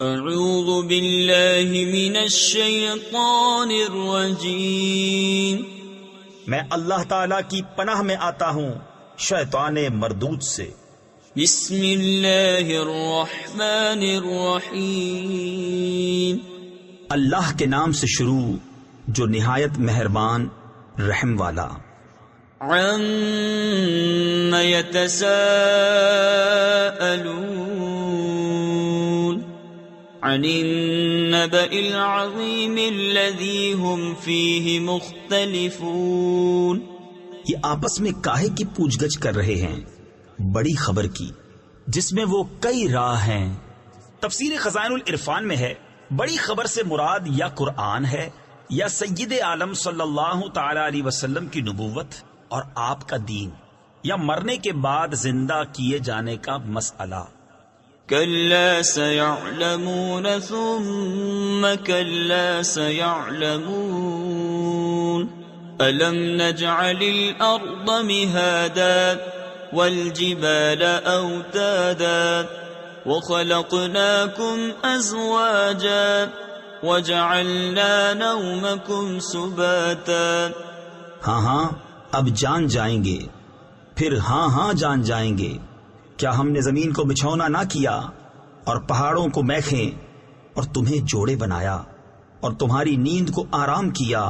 اعوذ باللہ من الشیطان الرجیم، میں اللہ تعالی کی پناہ میں آتا ہوں شیطان مردود سے۔ بسم اللہ الرحمن الرحیم، اللہ کے نام سے شروع جو نہایت مہربان رحم والا۔ عَمَّ يَتَسَاءَلُونَ عَنِ النَّبَإِ الْعَظِيمِ الَّذِي هُمْ فِيهِ مُخْتَلِفُونَ، یہ آپس میں کاہے کی پوچھ گچھ کر رہے ہیں؟ بڑی خبر کی جس میں وہ کئی راہ ہیں۔ تفسیر خزائن العرفان میں ہے بڑی خبر سے مراد یا قرآن ہے یا سید عالم صلی اللہ تعالی علیہ وسلم کی نبوت اور آپ کا دین، یا مرنے کے بعد زندہ کیے جانے کا مسئلہ۔ كلا سيعلمون ثم كلا سيعلمون ألم نجعل الأرض مهادا والجبال أوتادا وخلقناكم أزواجا وجعلنا نومكم سباتا۔ ہاں اب جان جائیں گے، پھر ہاں جان جائیں گے، کیا ہم نے زمین کو بچھونا نہ کیا اور پہاڑوں کو میخیں اور تمہیں جوڑے بنایا اور تمہاری نیند کو آرام کیا۔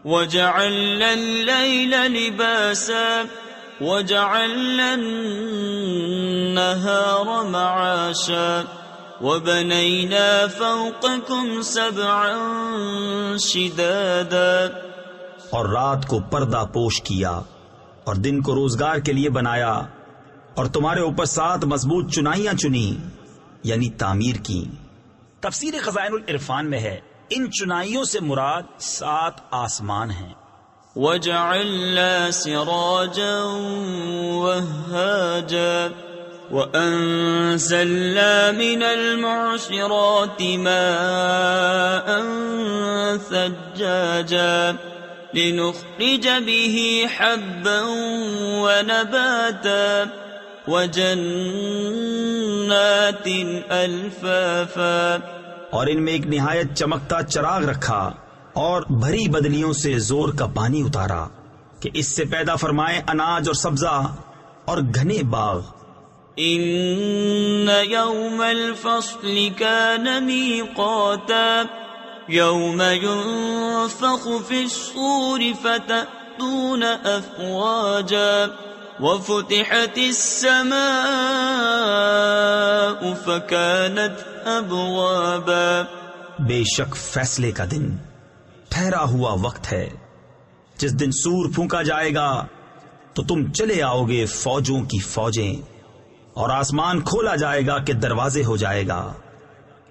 وَجَعَلْنَا اللَّيْلَ لِبَاسًا وَجَعَلْنَا النَّهَارَ مَعَاشًا وَبَنَيْنَا فَوْقَكُمْ سَبْعًا شِدَادًا، اور رات کو پردہ پوش کیا اور دن کو روزگار کے لیے بنایا اور تمہارے اوپر 7 مضبوط چنائیاں چنی یعنی تعمیر کی۔ تفسیر خزائن العرفان میں ہے ان چنائیوں سے مراد 7 آسمان ہیں۔ وَجَعَلْنَا سِرَاجًا وَهَّاجًا وَأَنزَلْنَا مِنَ الْمُعْصِرَاتِ مَاءً ثَجَّاجًا لِنُخْرِجَ بِهِ حَبًّا وَنَبَاتًا وَجَنَّاتٍ أَلْفَافًا، اور ان میں ایک نہایت چمکتا چراغ رکھا اور بھری بدلیوں سے زور کا پانی اتارا کہ اس سے پیدا فرمائے اناج اور سبزہ اور گھنے باغ۔ إِنَّ يَوْمَ الْفَصْلِ كَانَ مِيقَاتًا يَوْمَ يُنفَخُ فِي الصُّورِ فَتَأْتُونَ أَفْوَاجًا وَفُتِحَتِ السَّمَاءُ فَكَانَتْ أَبْوَابًا، بے شک فیصلے کا دن ٹھہرا ہوا وقت ہے جس دن سور پھونکا جائے گا تو تم چلے آؤ گے فوجوں کی فوجیں، اور آسمان کھولا جائے گا کہ دروازے ہو جائے گا۔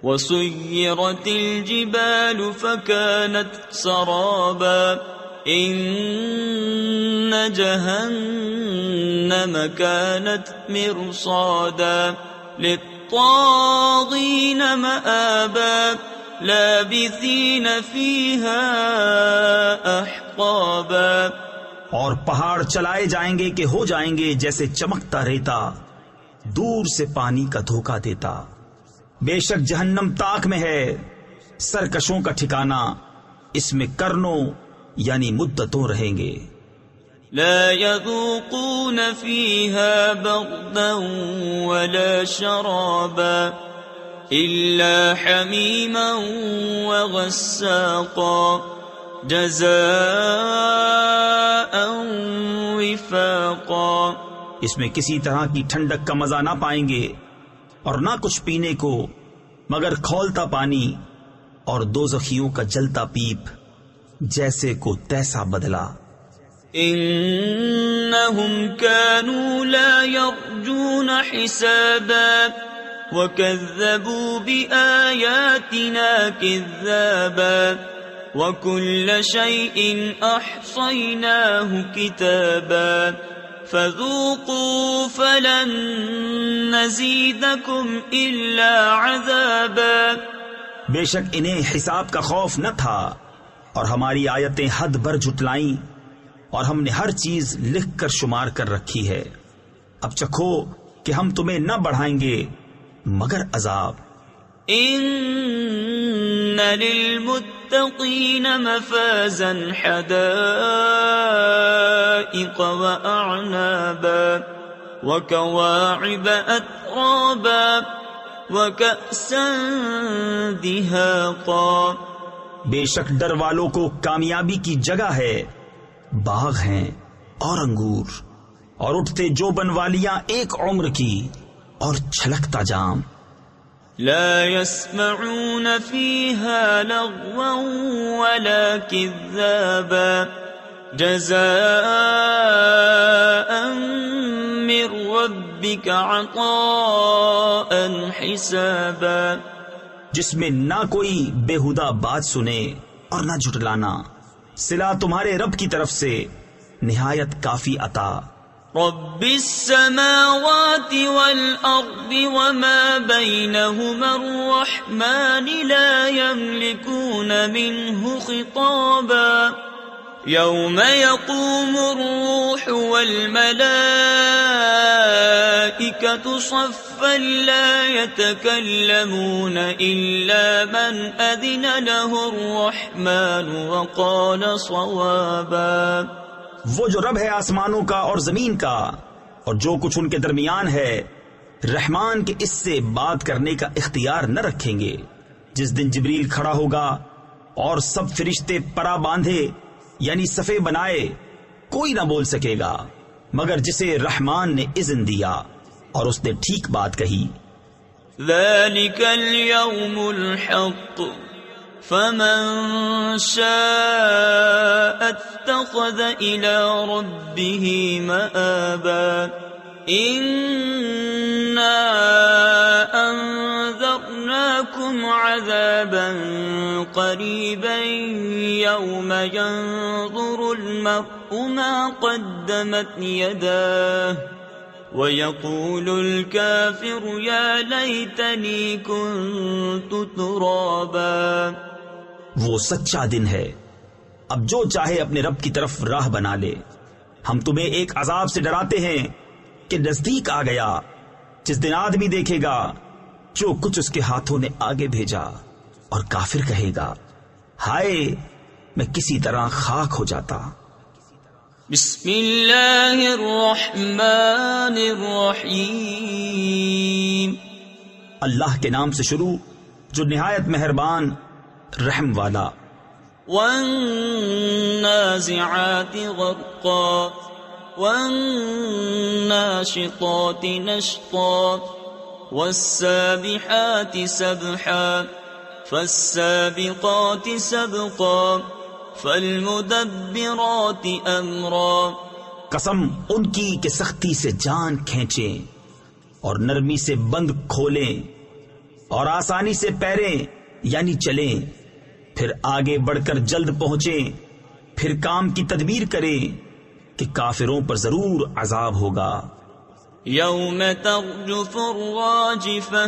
وَسُيِّرَتِ الْجِبَالُ فَكَانَتْ سَرَابًا إِنَّ جَهَنَّمَ كَانَتْ مِرْصَادًا لِلطَّاغِينَ مَآبًا لَابِثِينَ فِيهَا أَحْقَابًا، اور پہاڑ چلائے جائیں گے کہ ہو جائیں گے جیسے چمکتا ریتا دور سے پانی کا دھوکہ دیتا۔ بے شک جہنم تاک میں ہے، سرکشوں کا ٹھکانہ، اس میں کرنوں یعنی مدتوں رہیں گے۔ لا يذوقون فيها بردا ولا شرابا إلا حميما وغساقا جزاء وفاقا، اس میں کسی طرح کی ٹھنڈک کا مزہ نہ پائیں گے اور نہ کچھ پینے کو مگر کھولتا پانی اور دوزخیوں کا جلتا پیپ، جیسے کو تیسا بدلا۔ إنهم كانوا لا يرجون حسابا وكذبوا بآياتنا كذابا وكل شيء أحصيناه كتابا فذوقوا فلن نزيدكم إلا عذابا، بے شک انہیں حساب کا خوف نہ تھا اور ہماری آیتیں حد بھر جھٹلائیں اور ہم نے ہر چیز لکھ کر شمار کر رکھی ہے۔ اب چکھو کہ ہم تمہیں نہ بڑھائیں گے مگر عذاب۔ إن للمتقين مفازا حدائق وأعنابا وكواعب أترابا وكأسا دهاقا. بے شک ڈر والوں کو کامیابی کی جگہ ہے، باغ ہیں اور انگور اور اٹھتے جوبن والیاں ایک عمر کی اور چھلکتا جام. لا يسمعون فيها لغوا ولا كذابا جزاء من ربك عطاء حسابا. جس میں نہ کوئی بےہودہ بات سنے اور نہ جھٹلانا، صلہ تمہارے رب کی طرف سے نہایت کافی عطا. رب السماوات والأرض وما بينهما الرحمن لا يملكون منه خطابا. يوم يقوم الروح والملائكة صفا لا يتكلمون إلا من أذن له الرحمن وقال صوابا. وہ جو رب ہے آسمانوں کا اور زمین کا اور جو کچھ ان کے درمیان ہے، رحمان کے اس سے بات کرنے کا اختیار نہ رکھیں گے. جس دن جبریل کھڑا ہوگا اور سب فرشتے پرا باندھے یعنی صفے بنائے، کوئی نہ بول سکے گا مگر جسے رحمان نے اذن دیا اور اس نے ٹھیک بات کہی. ذلك اليوم الحق فمن شاء اتخذ إلى ربه مآبا. إنا أنذرناكم عذابا قريبا يوم ينظر المرء ما قدمت يداه ويقول الكافر يا ليتني كنت ترابا. وہ سچا دن ہے، اب جو چاہے اپنے رب کی طرف راہ بنا لے. ہم تمہیں ایک عذاب سے ڈراتے ہیں کہ نزدیک آ گیا، جس دن آدمی دیکھے گا جو کچھ اس کے ہاتھوں نے آگے بھیجا، اور کافر کہے گا ہائے میں کسی طرح خاک ہو جاتا. بسم اللہ الرحمن الرحیم. اللہ کے نام سے شروع جو نہایت مہربان رحم والا. والنازعات غرقا والناشطات نشطا والسابحات سبحا فالسابقات سبقا فالمدبرات امرا. قسم ان کی کہ سختی سے جان کھینچیں اور نرمی سے بند کھولیں اور آسانی سے پیریں یعنی چلیں، پھر آگے بڑھ کر جلد پہنچیں، پھر کام کی تدبیر کریں کہ کافروں پر ضرور عذاب ہوگا. یوم ترجف الراجفة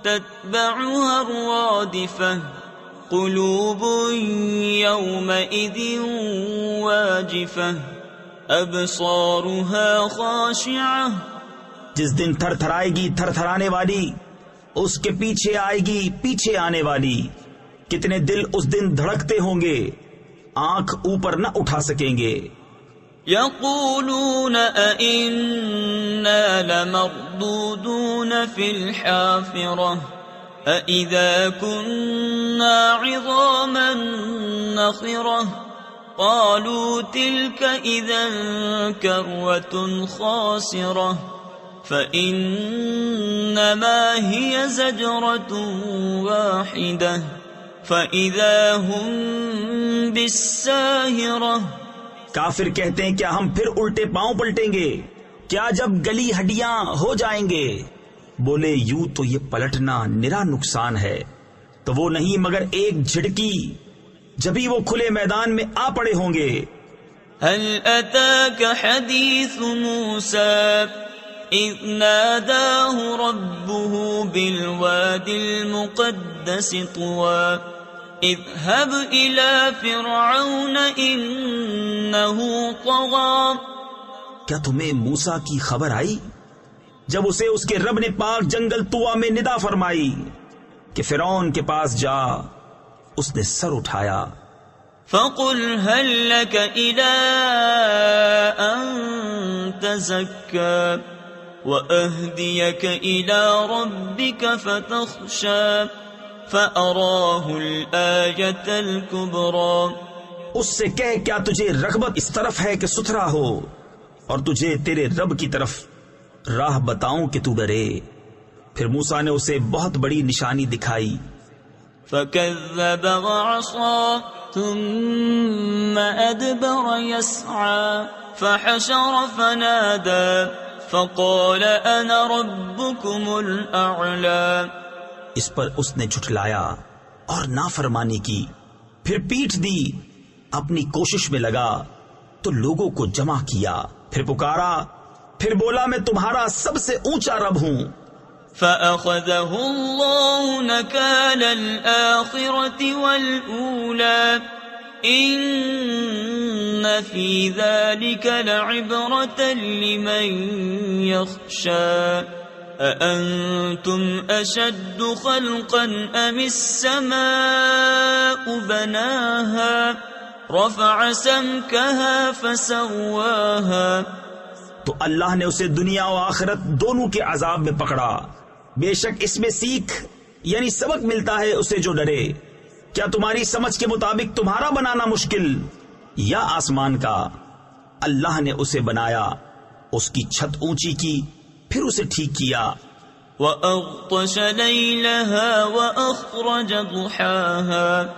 تتبعها الرادفة قلوب يومئذ واجفة أبصارها خاشعة. جس دن تھر تھرائے گی تھر تھرانے والی، اس کے پیچھے آئے گی پیچھے آنے والی. کتنے دل اس دن دھڑکتے ہوں گے، آنکھ اوپر نہ اٹھا سکیں گے. يقولون أئنا لمردودون في الحافرة أئذا كنا عظاما نخرة قالوا تلك إذا كروة خاسرة فإنما هي زجرة واحدة فإذا هم بالساهرة. کافر کہتے ہیں کیا ہم پھر الٹے پاؤں پلٹیں گے؟ کیا جب گلی ہڈیاں ہو جائیں گے؟ بولے یوں تو یہ پلٹنا نرا نقصان ہے، تو وہ نہیں مگر ایک جھڑکی، جبھی وہ کھلے میدان میں آ پڑے ہوں گے. هل أتاك حديث موسى إذ ناداه ربه بالواد المقدس طوى اذهب إلى فرعون إنه طغى. کیا تمہیں موسیٰ کی خبر آئی جب اسے اس کے رب نے پاک جنگل طوا میں ندا فرمائی کہ فرعون کے پاس جا. اس نے سر اٹھایا. فقل هل لك إلى أن تزكى وأهديك إلى ربك فتخشى فأراه الآية الكبرى. اس سے کہہ کیا تجھے رغبت اس طرف ہے کہ ستھرا ہو اور تجھے تیرے رب کی طرف راہ بتاؤں کہ تو ڈرے. پھر موسیٰ نے اسے بہت بڑی نشانی دکھائی. فكذب وعصى ثم أدبر يسعى فحشر فنادى فقال أنا ربكم الأعلى. اس پر اس نے جھٹلایا اور نافرمانی کی. پھر پیٹھ دی. اپنی کوشش میں لگا تو لوگوں کو جمع کیا. پھر پکارا. پھر بولا میں تمہارا سب سے اونچا رب ہوں. فأخذه الله نكال الآخرة والأولى إن في ذلك لعبرة لمن يخشى. أأنتم أشد خلقا أم السماء بناها رفع سمكها فسواها. تو اللہ نے اسے دنیا و آخرت دونوں کے عذاب میں پکڑا. بے شک اس میں سیکھ یعنی سبق ملتا ہے اسے جو ڈرے. کیا تمہاری سمجھ کے مطابق تمہارا بنانا مشکل یا آسمان کا؟ اللہ نے اسے بنایا، اس کی چھت اونچی کی، پھر اسے ٹھیک کیا. وَأَغْطَشَ لَيْلَهَا وَأَخْرَجَ ضُحَاهَا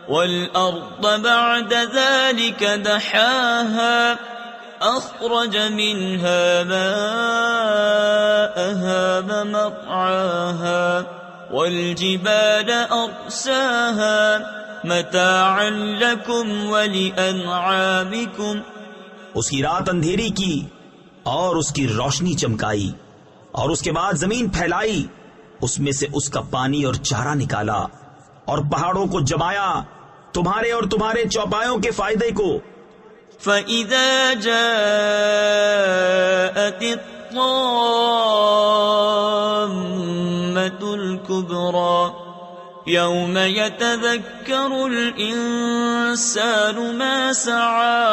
وَالْأَرْضَ بَعْدَ ذَلِكَ دَحَاهَا أخرج منها ماءها ومرعاها والجبال أرساها متاعا لكم ولأنعامكم. اس کی رات اندھیری کی اور اس کی روشنی چمکائی اور اس کے بعد زمین پھیلائی، اس میں سے اس کا پانی اور چارہ نکالا اور پہاڑوں کو جمایا تمہارے اور تمہارے چوپایوں کے فائدے کو. فَإِذَا جَاءَتِ الطَّامَّةُ الْكُبْرَى يَوْمَ يَتَذَكَّرُ الْإِنسَانُ مَا سَعَى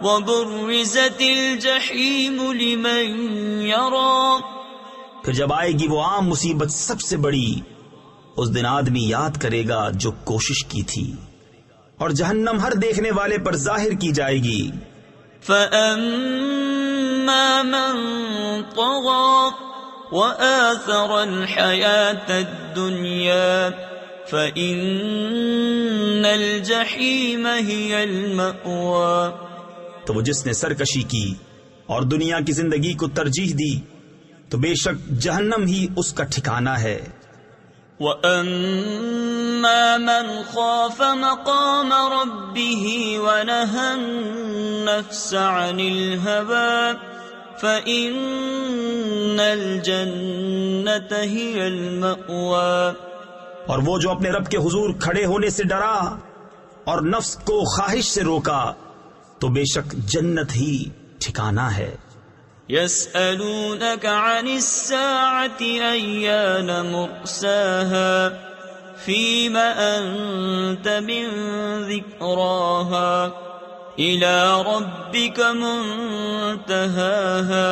وَبُرِّزَتِ الْجَحِيمُ لِمَنْ يَرَى. پھر جب آئے گی وہ عام مصیبت سب سے بڑی، اس دن آدمی یاد کرے گا جو کوشش کی تھی، اور جہنم ہر دیکھنے والے پر ظاہر کی جائے گی. فَأَمَّا مَن طَغَى وَآثَرَ الْحَيَاةَ الدُّنْيَا فَإِنَّ الْجَحِيمَ هِيَ الْمَأْوَى. تو وہ جس نے سرکشی کی اور دنیا کی زندگی کو ترجیح دی تو بے شک جہنم ہی اس کا ٹھکانہ ہے. وَأَمَّا مَنْ خَافَ مَقَامَ رَبِّهِ وَنَهَى النَّفْسَ عَنِ الْهَوَى فَإِنَّ الْجَنَّةَ هِيَ الْمَأْوَى. اور وہ جو اپنے رب کے حضور کھڑے ہونے سے ڈرا اور نفس کو خواہش سے روکا تو بے شک جنت ہی ٹھکانہ ہے. يسألونك عن الساعة أيان مرساها فيم أنت من ذكراها إلى ربك منتهاها.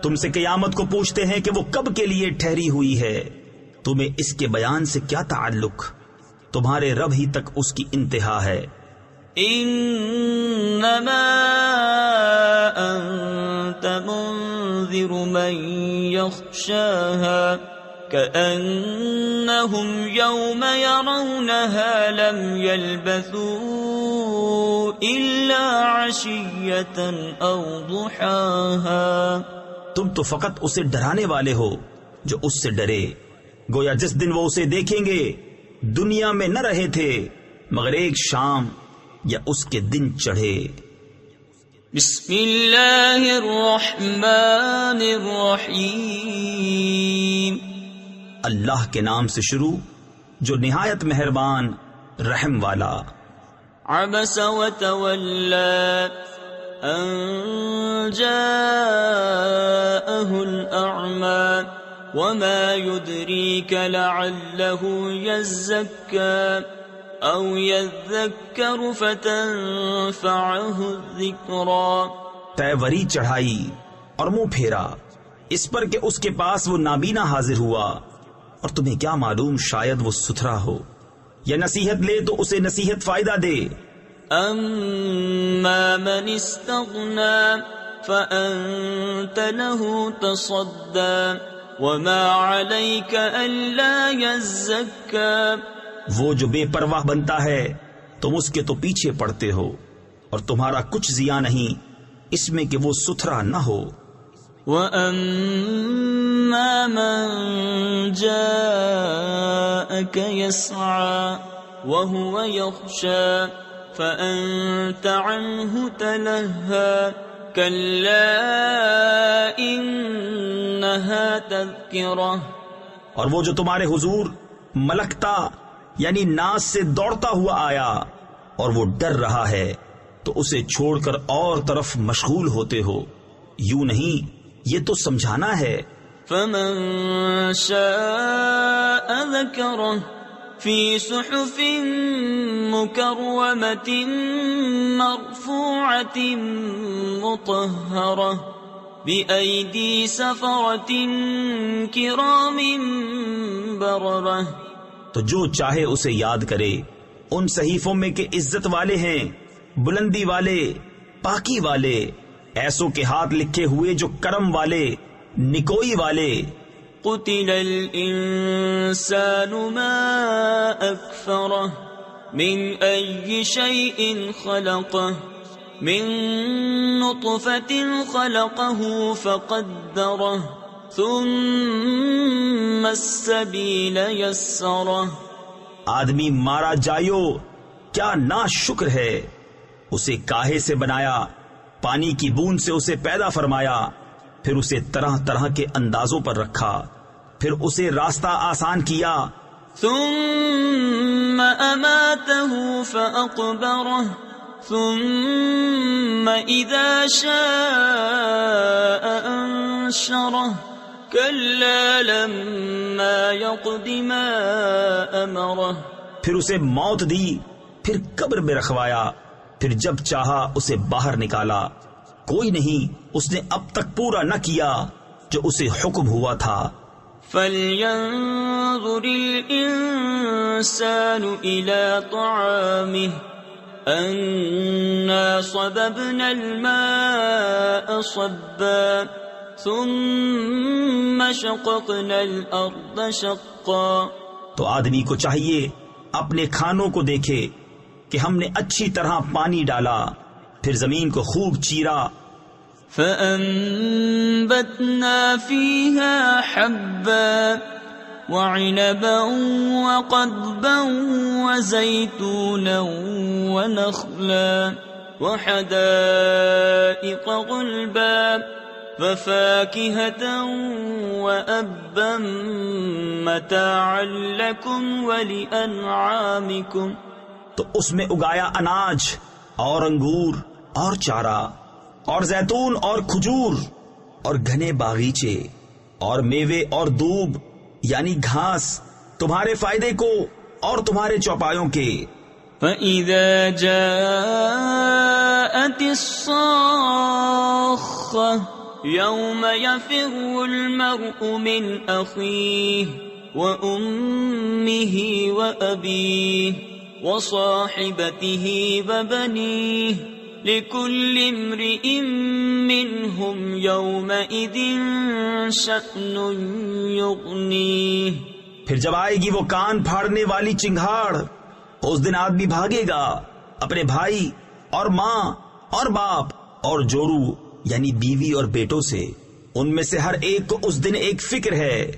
تم سے قیامت کو پوچھتے ہیں کہ وہ کب کے لیے ٹھہری ہوئی ہے، تمہیں اس کے بیان سے کیا تعلق؟ تمہارے رب ہی تک اس کی انتہا ہے. انما انت منذر من يخشاها كأنهم يوم يرونها لم يلبثوا الا عشية او ضحاها. تم تو فقط اسے ڈرانے والے ہو جو اس سے ڈرے، گویا جس دن وہ اسے دیکھیں گے دنیا میں نہ رہے تھے مگر ایک شام یا اس کے دن چڑھے. بسم اللہ الرحمن الرحیم. اللہ کے نام سے شروع جو نہایت مہربان رحم والا. عبس وتولى ان جاءه الأعمى وما يدريك لعله يزكى أو يذكر فتنفعه الذكرى. تیوری چڑھائی اور منہ پھیرا اس پر کہ اس کے پاس وہ نابینا حاضر ہوا، اور تمہیں کیا معلوم شاید وہ ستھرا ہو، یا نصیحت لے تو اسے نصیحت فائدہ دے. أما من استغنى فأنت له تصدى وما عليك ألا يزكى. وہ جو بے پرواہ بنتا ہے تم اس کے تو پیچھے پڑتے ہو، اور تمہارا کچھ ضیاء نہیں اس میں کہ وہ ستھرا نہ ہو. وَأَمَّا مَن جَاءَكَ يَسْعَى وَهُوَ يَخْشَى فَأَنْتَ عَنْهُ تَلَهَّى كَلَّا إِنَّهَا تَذْكِرَةٌ. اور وہ جو تمہارے حضور ملکتا یعنی ناز سے دوڑتا ہوا آیا اور وہ ڈر رہا ہے تو اسے چھوڑ کر اور طرف مشغول ہوتے ہو. یوں نہیں، یہ تو سمجھانا ہے. فَمَن شَاءَ ذَكَرَهُ فِي صُحُفٍ مُكَرَّمَةٍ مَرْفُوعَةٍ مُطَهَّرَةٍ بِأَيْدِي سَفَرَةٍ كِرَامٍ بَرَرَةٍ. تو جو چاہے اسے یاد کرے ان صحیفوں میں کہ عزت والے ہیں، بلندی والے، پاکی والے، ایسوں کے ہاتھ لکھے ہوئے جو کرم والے، نکوئی والے. قتل الانسان ما اکفرہ من ای شیء خلقہ من نطفة خلقہ فقدرہ ثم السبیل یسرہ. آدمی مارا جایو، کیا ناشکر ہے. اسے کاہے سے بنایا، پانی کی بوند سے اسے پیدا فرمایا، پھر اسے طرح طرح کے اندازوں پر رکھا، پھر اسے راستہ آسان کیا. ثم اماتہ فاقبرہ ثم اذا شاء انشرہ کلا لما یقض ما امرہ. پھر اسے موت دی، پھر قبر میں رکھوایا، پھر جب چاہا اسے باہر نکالا. کوئی نہیں اس نے اب تک پورا نہ کیا جو اسے حکم ہوا تھا. فَلْيَنظُرِ الْإِنسَانُ إِلَى طَعَامِهِ أَنَّا صَبَبْنَا الْمَاءَ صَبًّا ثُمَّ شَقَقْنَا الْأَرْضَ شَقًّا. تو آدمی کو چاہیے اپنے کھانوں کو دیکھے کہ ہم نے اچھی طرح پانی ڈالا، پھر زمین کو خوب چیرا. فَأَنبَتْنَا فِيهَا حَبًّا وَعِنَبًا وَقَضْبًا وَزَيْتُونًا وَنَخْلًا وَحَدَائِقَ غُلْبًا وَفَاكِهَةً وَأَبًّا مَتَاعًا لَكُمْ وَلِأَنْعَامِكُمْ. تو اس میں اگایا اناج اور انگور اور چارہ اور زیتون اور کھجور اور گھنے باغیچے اور میوے اور دوب یعنی گھاس تمہارے فائدے کو اور تمہارے چوپایوں کے. فَإِذَا جَاءَتِ الصَّاخَّةُ يَوْمَ يَفِرُّ الْمَرْءُ مِنْ أَخِيهِ وَأُمِّهِ وَأَبِيهِ وَصَاحِبَتِهِ وَبَنِيهِ لِكُلِّ امْرِئٍ مِّنْهُمْ يَوْمَئِذٍ شَأْنٌ يُغْنِيهِ. پھر جب آئے گی وہ کان پھاڑنے والی چنگھاڑ، اس دن آدمی بھاگے گا اپنے بھائی اور ماں اور باپ اور جورو یعنی بیوی اور بیٹوں سے. ان میں سے ہر ایک کو اس دن ایک فکر ہے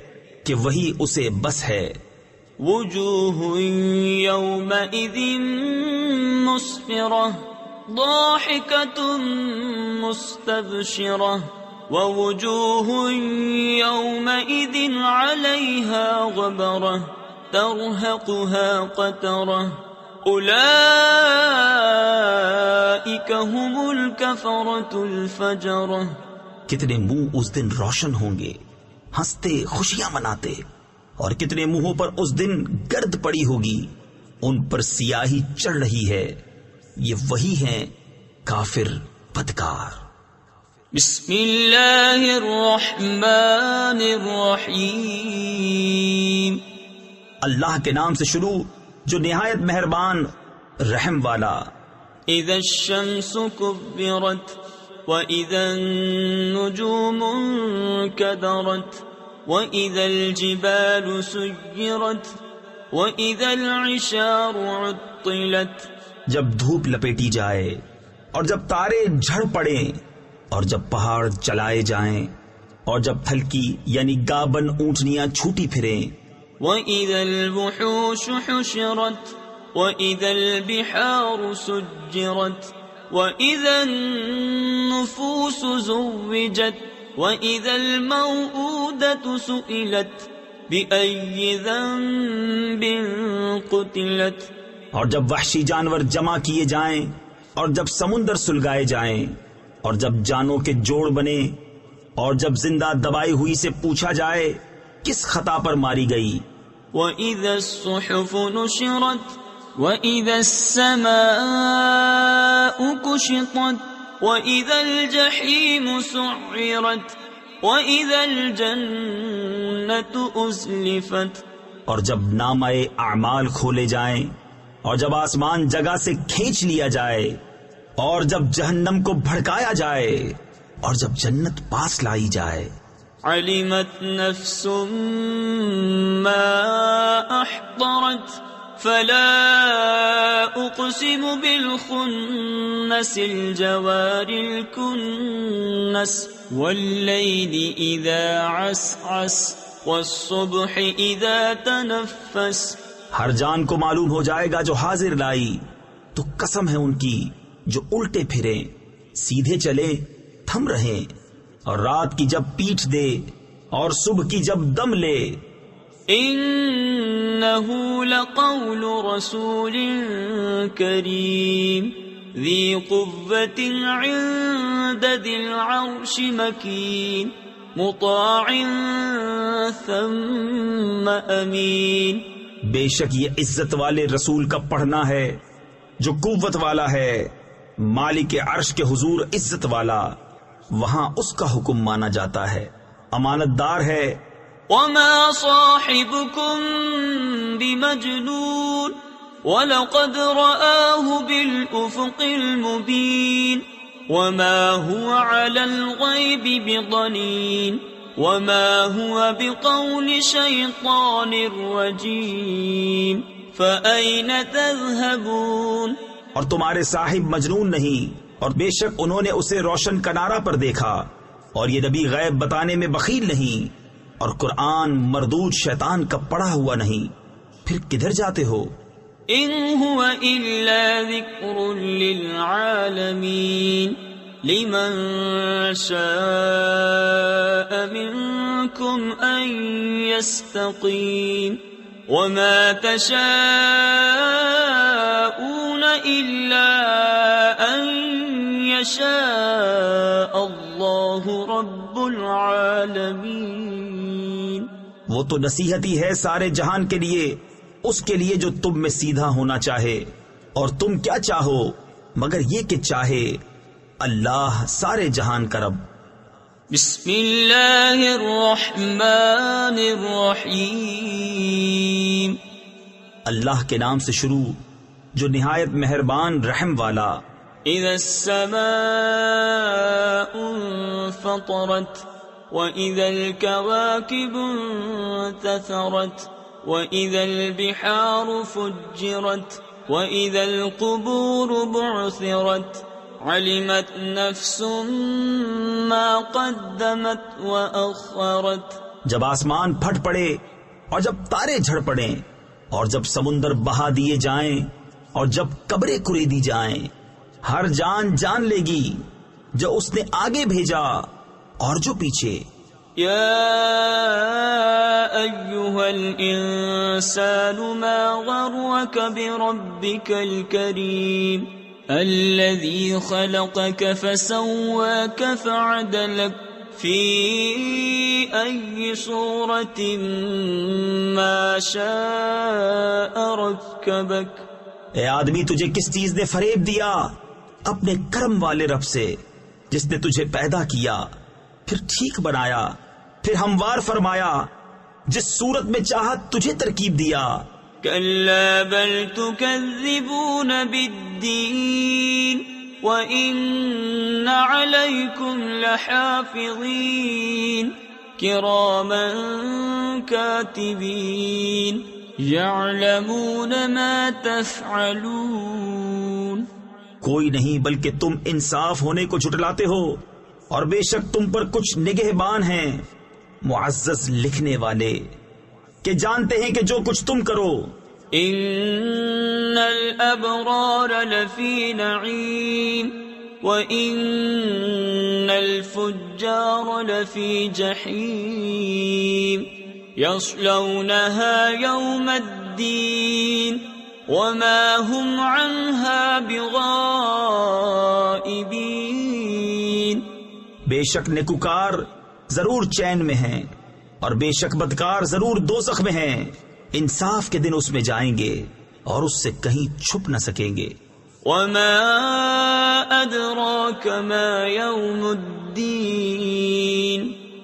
کہ وہی اسے بس ہے. وجوہ یومئذ مسفرہ ضاحکۃ مستبشرہ ووجوہ یومئذ علیہا غبرہ ترہقها قترہ اولئک هم الکفرۃ الفجرہ. کتنے منہ اس دن روشن ہوں گے، ہنستے خوشیاں مناتے، اور کتنے منہوں پر اس دن گرد پڑی ہوگی، ان پر سیاہی چڑھ رہی ہے، یہ وہی ہیں کافر بدکار۔ بسم اللہ الرحمن الرحیم، اللہ کے نام سے شروع جو نہایت مہربان رحم والا۔ اذا الشمس كبرت واذا النجوم انكدرت واذا الجبال سيرت واذا العشار عطلت، جب دھوپ لپیٹی جائے اور جب تارے جھڑ پڑیں اور جب پہاڑ چلائے جائیں اور جب تھلکی یعنی گابن اونٹنیاں چھوٹی پھریں، وَإِذَا الْوُحُوشُ حُشِرَتْ وَإِذَا الْبِحَارُ سُجِّرَتْ وَإِذَا النُّفُوسُ زُوِّجَتْ وَإِذَا الْمَوْءُودَةُ سُئِلَتْ بِأَيِّ ذَنبٍ قُتِلَتْ، اور جب وحشی جانور جمع کیے جائیں اور جب سمندر سلگائے جائیں اور جب جانوں کے جوڑ بنے اور جب زندہ دبائی ہوئی سے پوچھا جائے کس خطا پر ماری گئی۔ وَإِذَا الصُّحُفُ نُشِرَتْ وَإِذَا السَّمَاءُ كُشِطَتْ وَإِذَا الْجَحِيمُ سُعِّرَتْ وَإِذَا الْجَنَّةُ أُزْلِفَتْ، اور جب نامہ اعمال کھولے جائیں اور جب آسمان جگہ سے کھینچ لیا جائے اور جب جہنم کو بھڑکایا جائے اور جب جنت پاس لائی جائے۔ علمت نفس ما احضرت فلا اقسم بالخنس الجوار الكنس والليل اذا عسعس والصبح اذا تنفس، ہر جان کو معلوم ہو جائے گا جو حاضر لائی، تو قسم ہے ان کی جو الٹے پھریں، سیدھے چلے تھم رہیں، اور رات کی جب پیٹھ دے اور صبح کی جب دم لے۔ انه لقول رسول کریم ذی قوة عند ذی العرش مکین مطاع ثم امین، بے شک یہ عزت والے رسول کا پڑھنا ہے جو قوت والا ہے، مالک عرش کے حضور عزت والا، وہاں اس کا حکم مانا جاتا ہے، امانت دار ہے۔ وما صاحبكم بمجنون ولقد رآه بالأفق المبين وما هو على الغيب بضنين وما هو بقول شيطان رجيم فأين تذهبون، اور تمہارے صاحب مجنون نہیں، اور بے شک انہوں نے اسے روشن کنارہ پر دیکھا، اور یہ نبی غیب بتانے میں بخیل نہیں، اور قرآن مردود شیطان کا پڑھا ہوا نہیں، پھر کدھر جاتے ہو؟ ان هو الا ذکر للعالمین لمن شاء منکم ان يستقیم وما تشاءون الا ان يشاء اللہ رب العالمین۔ وہ تو نصیحت ہی ہے سارے جہان کے لیے، اس کے لیے جو تم میں سیدھا ہونا چاہے، اور تم کیا چاہو مگر یہ کہ چاہے اللہ سارے جہان کا رب۔ بسم اللہ الرحمن الرحیم، اللہ کے نام سے شروع جو نہایت مہربان رحم والا۔ اذا السماء انفطرت وَإِذَا الْكَوَاكِبُ انتَثَرَتْ وَإِذَا الْبِحَارُ فُجِّرَتْ وَإِذَا الْقُبُورُ بُعْثِرَتْ عَلِمَتْ نَفْسٌ مَا قَدَّمَتْ وَأَخَّرَتْ، جب آسمان پھٹ پڑے اور جب تارے جھڑ پڑیں اور جب سمندر بہا دیے جائیں اور جب قبریں کریدی جائیں، ہر جان جان لے گی جو اس نے آگے بھیجا اور جو پیچھے۔ یا ایھا الانسان ما غرک بربک الکریم الذی خلقک فسواک فعدلک فی ای صورت ما شاء رکبک. اے آدمی، تجھے کس چیز نے فریب دیا؟ اپنے کرم والے رب سے جس نے تجھے پیدا کیا، پھر ٹھیک بنایا، پھر ہموار فرمایا، جس صورت میں چاہت تجھے ترکیب دیا. کلا بل تکذبون بالدین وَإِنَّ عَلَيْكُمْ لَحَافِظِينَ كِرَامًا كَاتِبِينَ يَعْلَمُونَ مَا تَفْعَلُونَ. کوئی نہیں بلکہ تم انصاف ہونے کو جھٹلاتے ہو، اور بے شک تم پر کچھ نگہبان ہیں معزز لکھنے والے کہ جانتے ہیں کہ جو کچھ تم کرو. ان الابرار لفی نعیم وان الفجار لفی جحیم یصلونها یوم الدین وما هم عنها بغائبین. بے شک نیکوکار ضرور چین میں ہیں، اور بے شک بدکار ضرور دوزخ میں ہیں. انصاف کے دن اس میں جائیں گے اور اس سے کہیں چھپ نہ سکیں گے. وما ادراک ما یوم الدین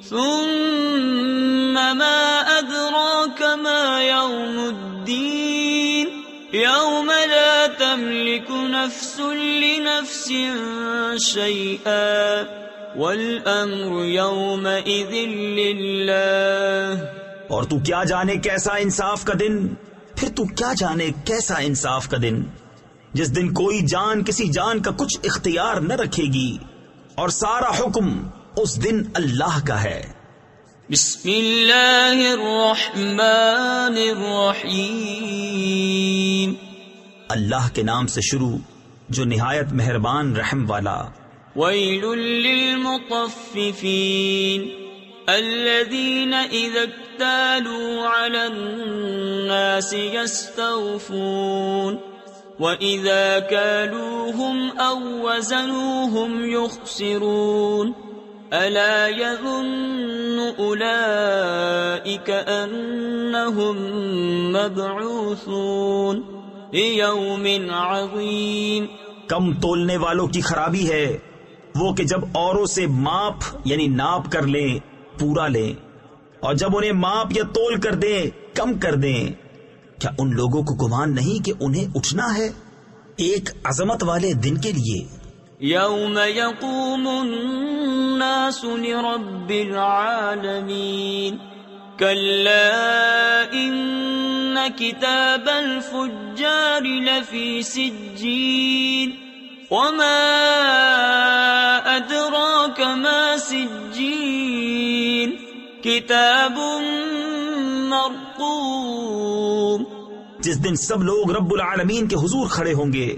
ثم ما ادراک ما یوم الدین یوم لا تملک نفس لنفس شیئا والامر یومئذ للہ. اور تو کیا جانے کیسا انصاف کا دن، پھر تو کیا جانے کیسا انصاف کا دن، جس دن کوئی جان کسی جان کا کچھ اختیار نہ رکھے گی، اور سارا حکم اس دن اللہ کا ہے. بسم اللہ الرحمن الرحیم. اللہ کے نام سے شروع جو نہایت مہربان رحم والا. ویل للمطففین الذین اذا اکتالوا علی الناس یستوفون وَإِذَا كَالُوهُمْ أَوْ وَزَنُوهُمْ يُخْسِرُونَ أَلَا يَظُنُّ أُولَئِكَ أَنَّهُمْ مَبْعُوثُونَ لِيَوْمٍ عَظِيمٍ. کم تولنے والوں کی خرابی ہے وہ کہ جب اوروں سے ماپ یعنی ناپ کر لیں پورا لیں، اور جب انہیں ماپ یا تول کر دیں کم کر دیں. کیا ان لوگوں کو گمان نہیں کہ انہیں اٹھنا ہے ایک عظمت والے دن کے لیے؟ یوم یقوم الناس لرب العالمین کلا ان کتاب الفجار لفی سجین وما ادراک ما سجین کتاب مرقوم. جس دن سب لوگ رب العالمین کے حضور کھڑے ہوں گے،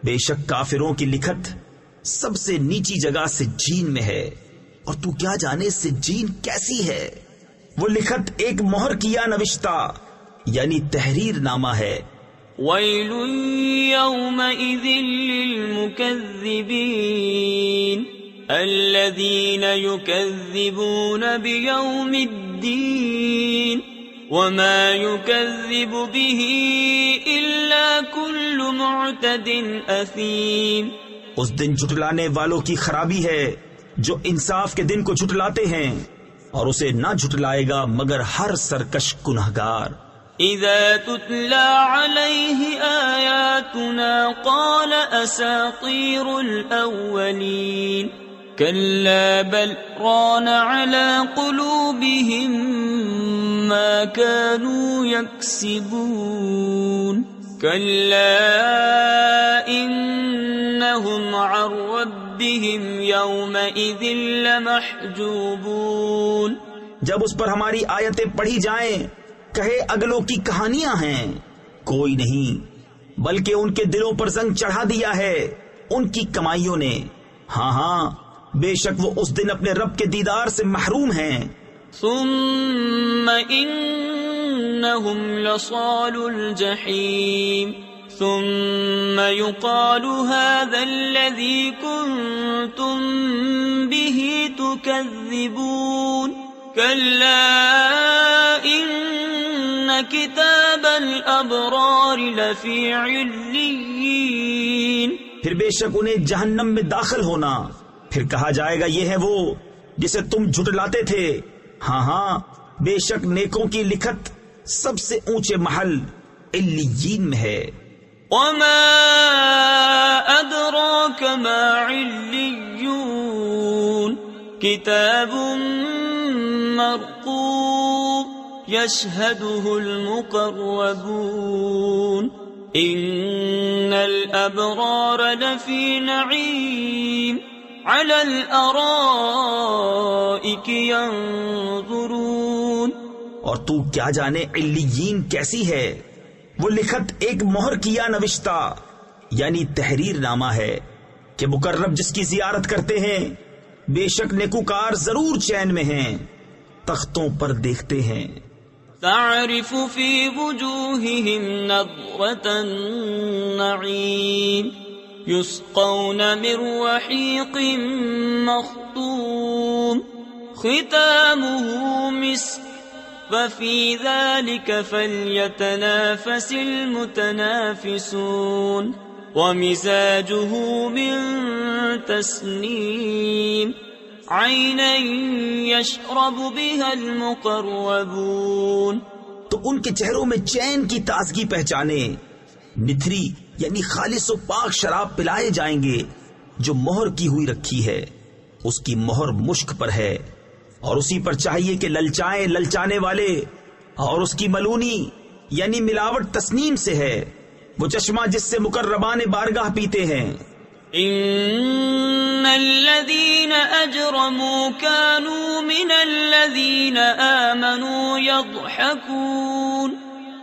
بے شک کافروں کی لکھت سب سے نیچی جگہ سجین میں ہے، اور تو کیا جانے سجین کیسی ہے. وہ لکھت ایک مہر کیا نوشتہ یعنی تحریر نامہ ہے. ویل یومئذ للمکذبین الذین یکذبون بیوم الدین وما يكذب به إلا كل معتد أثيم. اس دن جھٹلانے والوں کی خرابی ہے جو انصاف کے دن کو جھٹلاتے ہیں، اور اسے نہ جھٹلائے گا مگر ہر سرکش گنہگار. إذا تتلى عليه آياتنا قال أساطير الأولين كلا بل ران على قلوبهم ما كانوا يكسبون كلا إنهم عن ربهم يومئذ لمحجوبون. جب اس پر ہماری آیتیں پڑھی جائیں کہے اگلوں کی کہانیاں ہیں، کوئی نہیں بلکہ ان کے دلوں پر زنگ چڑھا دیا ہے ان کی کمائیوں نے. ہاں ہاں بے شک وہ اس دن اپنے رب کے دیدار سے محروم ہیں. ثم انہم لصال الجحیم ثم يقال هذا الذي كنتم به تكذبون كلا إن كتاب الأبرار لفي عليين. پھر بے شک انہیں جہنم میں داخل ہونا. پھر کہا جائے گا یہ ہے وہ جسے تم جھٹلاتے تھے. ہاں ہاں بے شک نیکوں کی لکھت سب سے اونچے محل علیین میں ہے. وما أدراك ما عليون كتاب مرقوم يشهده المقربون إن الأبرار لفي نعيم على الأرائك ينظرون. اور تو کیا جانے علیین کیسی ہے؟ وہ لکھت ایک مہر کیا نوشتہ یعنی تحریر نامہ ہے کہ مقرب جس کی زیارت کرتے ہیں بے شک نیکوکار ضرور چین میں ہیں، تختوں پر دیکھتے ہیں. تعرف في وجوههم نضرة النعيم يسقون من رحيق مختوم ختامه مسك وفي ذلك فليتنافس المتنافسون ومزاجه من تسنيم عينا يشرب بها المقربون. تو ان کے چہروں میں چین کی تازگی پہچانے. نتھری یعنی خالص و پاک شراب پلائے جائیں گے جو مہر کی ہوئی رکھی ہے. اس کی مہر مشک پر ہے اور اسی پر چاہیے کہ للچائیں للچانے والے. اور اس کی ملونی یعنی ملاوٹ تسنیم سے ہے، وہ چشمہ جس سے مقربان بارگاہ پیتے ہیں. ان الذين اجرموا كانوا من الذين آمنوا يضحكون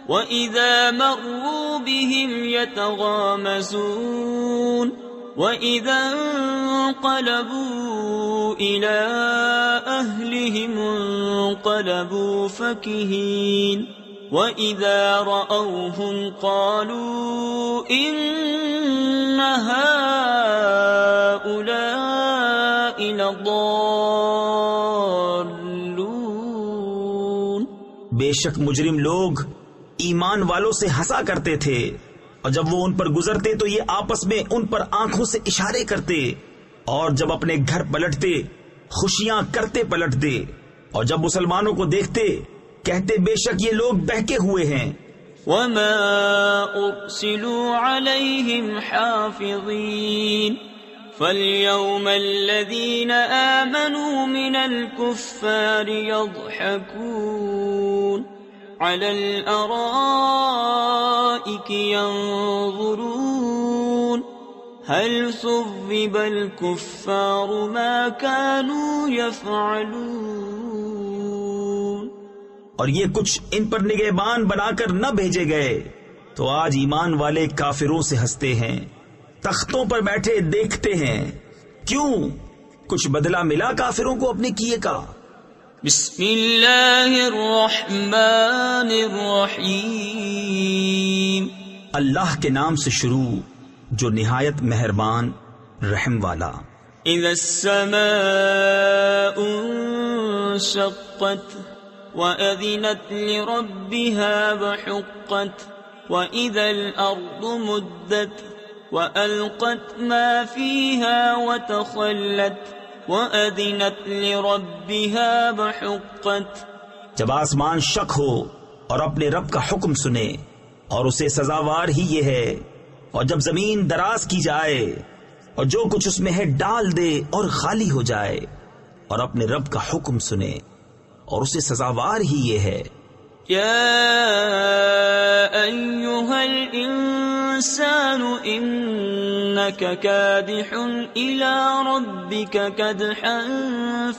واذا مروا بهم يتغامزون واذا انقلبوا الى اهلهم انقلبوا فكهين وَإِذَا رَأَوْهُمْ قَالُوا إِنَّ هَؤُلَاءِ لَضَالُّونَ. بے شک مجرم لوگ ایمان والوں سے ہنسا کرتے تھے، اور جب وہ ان پر گزرتے تو یہ آپس میں ان پر آنکھوں سے اشارے کرتے، اور جب اپنے گھر پلٹتے خوشیاں کرتے پلٹتے، اور جب مسلمانوں کو دیکھتے کہتے بے شک یہ لوگ بہکے ہوئے ہیں. وَمَا أُرْسِلُوا عَلَيْهِمْ حَافِظِينَ فَالْيَوْمَ الَّذِينَ آمَنُوا مِنَ الْكُفَّارِ يَضْحَكُونَ عَلَى الْأَرَائِكِ يَنظُرُونَ هَلْ ثُوِّبَ الْكُفَّارُ مَا كَانُوا يَفْعَلُونَ. اور یہ کچھ ان پر نگہبان بنا کر نہ بھیجے گئے تو آج ایمان والے کافروں سے ہنستے ہیں، تختوں پر بیٹھے دیکھتے ہیں. کیوں؟ کچھ بدلہ ملا کافروں کو اپنے کیے کا. بسم اللہ الرحمن الرحیم. اللہ کے نام سے شروع جو نہایت مہربان رحم والا. اذا السماء انشقت وَأَذِنَتْ لِرَبِّهَا وَحُقَّتْ وَإِذَا الْأَرْضُ مُدَّتْ وَأَلْقَتْ مَا فِيهَا وَتَخَلَّتْ وَأَذِنَتْ لِرَبِّهَا وَحُقَّتْ. جب آسمان شک ہو اور اپنے رب کا حکم سنے اور اسے سزاوار ہی یہ ہے، اور جب زمین دراز کی جائے اور جو کچھ اس میں ہے ڈال دے اور خالی ہو جائے، اور اپنے رب کا حکم سنے اور اسے سزاوار ہی یہ ہے. یا ایھا الانسان انک کادح الی ربک کدحا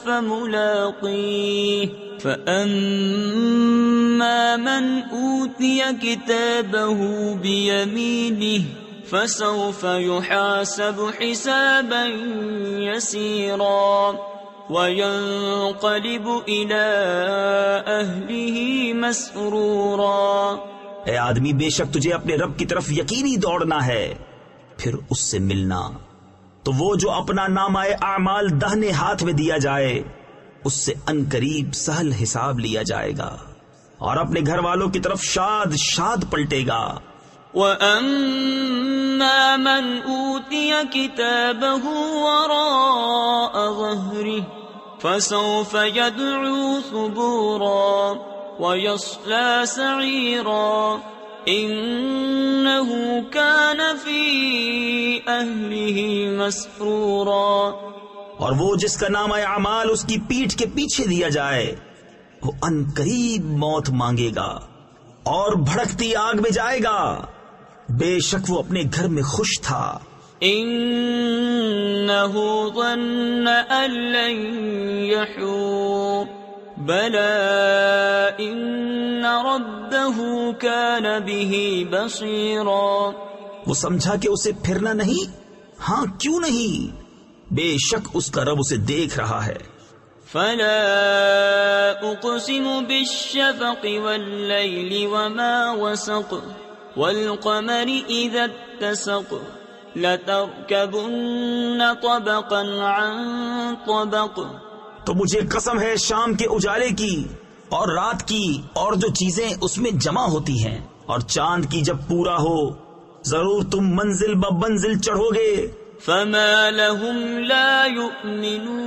فملاقیہ فاما من اوتی کتابہ بیمینہ فسوف یحاسب حسابا یسیرا وَيَنْقَلِبُ إِلَىٰ أَهْلِهِ مَسْرُورًا. اے آدمی، بے شک تجھے اپنے رب کی طرف یقینی دوڑنا ہے، پھر اس سے ملنا، تو وہ جو اپنا نامہ اعمال دہنے ہاتھ میں دیا جائے اس سے عنقریب سہل حساب لیا جائے گا، اور اپنے گھر والوں کی طرف شاد شاد پلٹے گا۔ وَأَمَّا مَنْ أُوتِيَ كِتَابَهُ وَرَاءَ ظَهْرِهِ فَسَوْفَ يَدْعُو ثُبُورًا وَيَصْلَى سَعِيرًا إِنَّهُ كَانَ فِي أَهْلِهِ مَسْرُورًا۔ اور وہ جس کا نام اعمال اس کی پیٹھ کے پیچھے دیا جائے وہ عنقریب موت مانگے گا اور بھڑکتی آگ میں جائے گا، بے شک وہ اپنے گھر میں خوش تھا۔ إِنَّهُ ظَنَّ أَن لَّن يَحُورَ بَلَىٰ إِنَّ رَبَّهُ كَانَ بِهِ بَصِيرًا۔ وہ سمجھا کہ اسے پھرنا نہیں، ہاں کیوں نہیں، بے شک اس کا رب اسے دیکھ رہا ہے۔ فَلَا أُقْسِمُ بِالشَّفَقِ وَاللَّيْلِ وَمَا وَسَقَ وَالْقَمَرِ إِذَا اتَّسَقَ لَتَرْكَبُنَّ طَبَقًا عَن طَبَقٍ۔ تو مجھے قسم ہے شام کے اجالے کی اور رات کی اور جو چیزیں اس میں جمع ہوتی ہیں، اور چاند کی جب پورا ہو ضرور تم منزل ب منزل چڑھو گے۔ فَمَا لَهُمْ لَا يُؤْمِنُونَ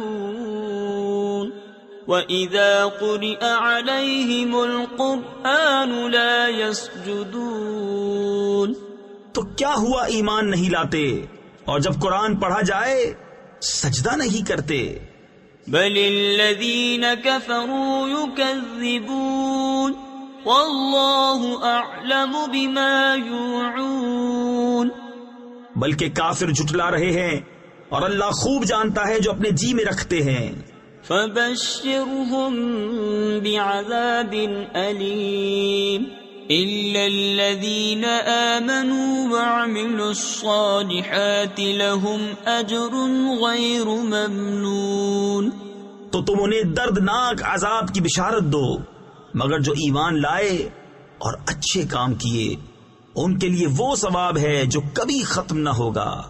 وَإِذَا قُرِئَ عَلَيْهِمُ الْقُرْآنُ لَا يَسْجُدُونَ۔ تو کیا ہوا ایمان نہیں لاتے، اور جب قرآن پڑھا جائے سجدہ نہیں کرتے۔ بَلِ الَّذِينَ كَفَرُوا يُكَذِّبُونَ وَاللَّهُ أَعْلَمُ بِمَا يُوعُونَ۔ بلکہ کافر جھٹلا رہے ہیں اور اللہ خوب جانتا ہے جو اپنے جی میں رکھتے ہیں۔ فَبَشِّرْهُم بِعَذَابٍ أَلِيمٍ إِلَّا الَّذِينَ آمَنُوا وَعَمِلُوا الصَّالِحَاتِ لَهُمْ أَجْرٌ غَيْرُ مَمْنُونٍ۔ تو تم انہیں دردناک عذاب کی بشارت دو، مگر جو ایمان لائے اور اچھے کام کیے ان کے لیے وہ ثواب ہے جو کبھی ختم نہ ہوگا۔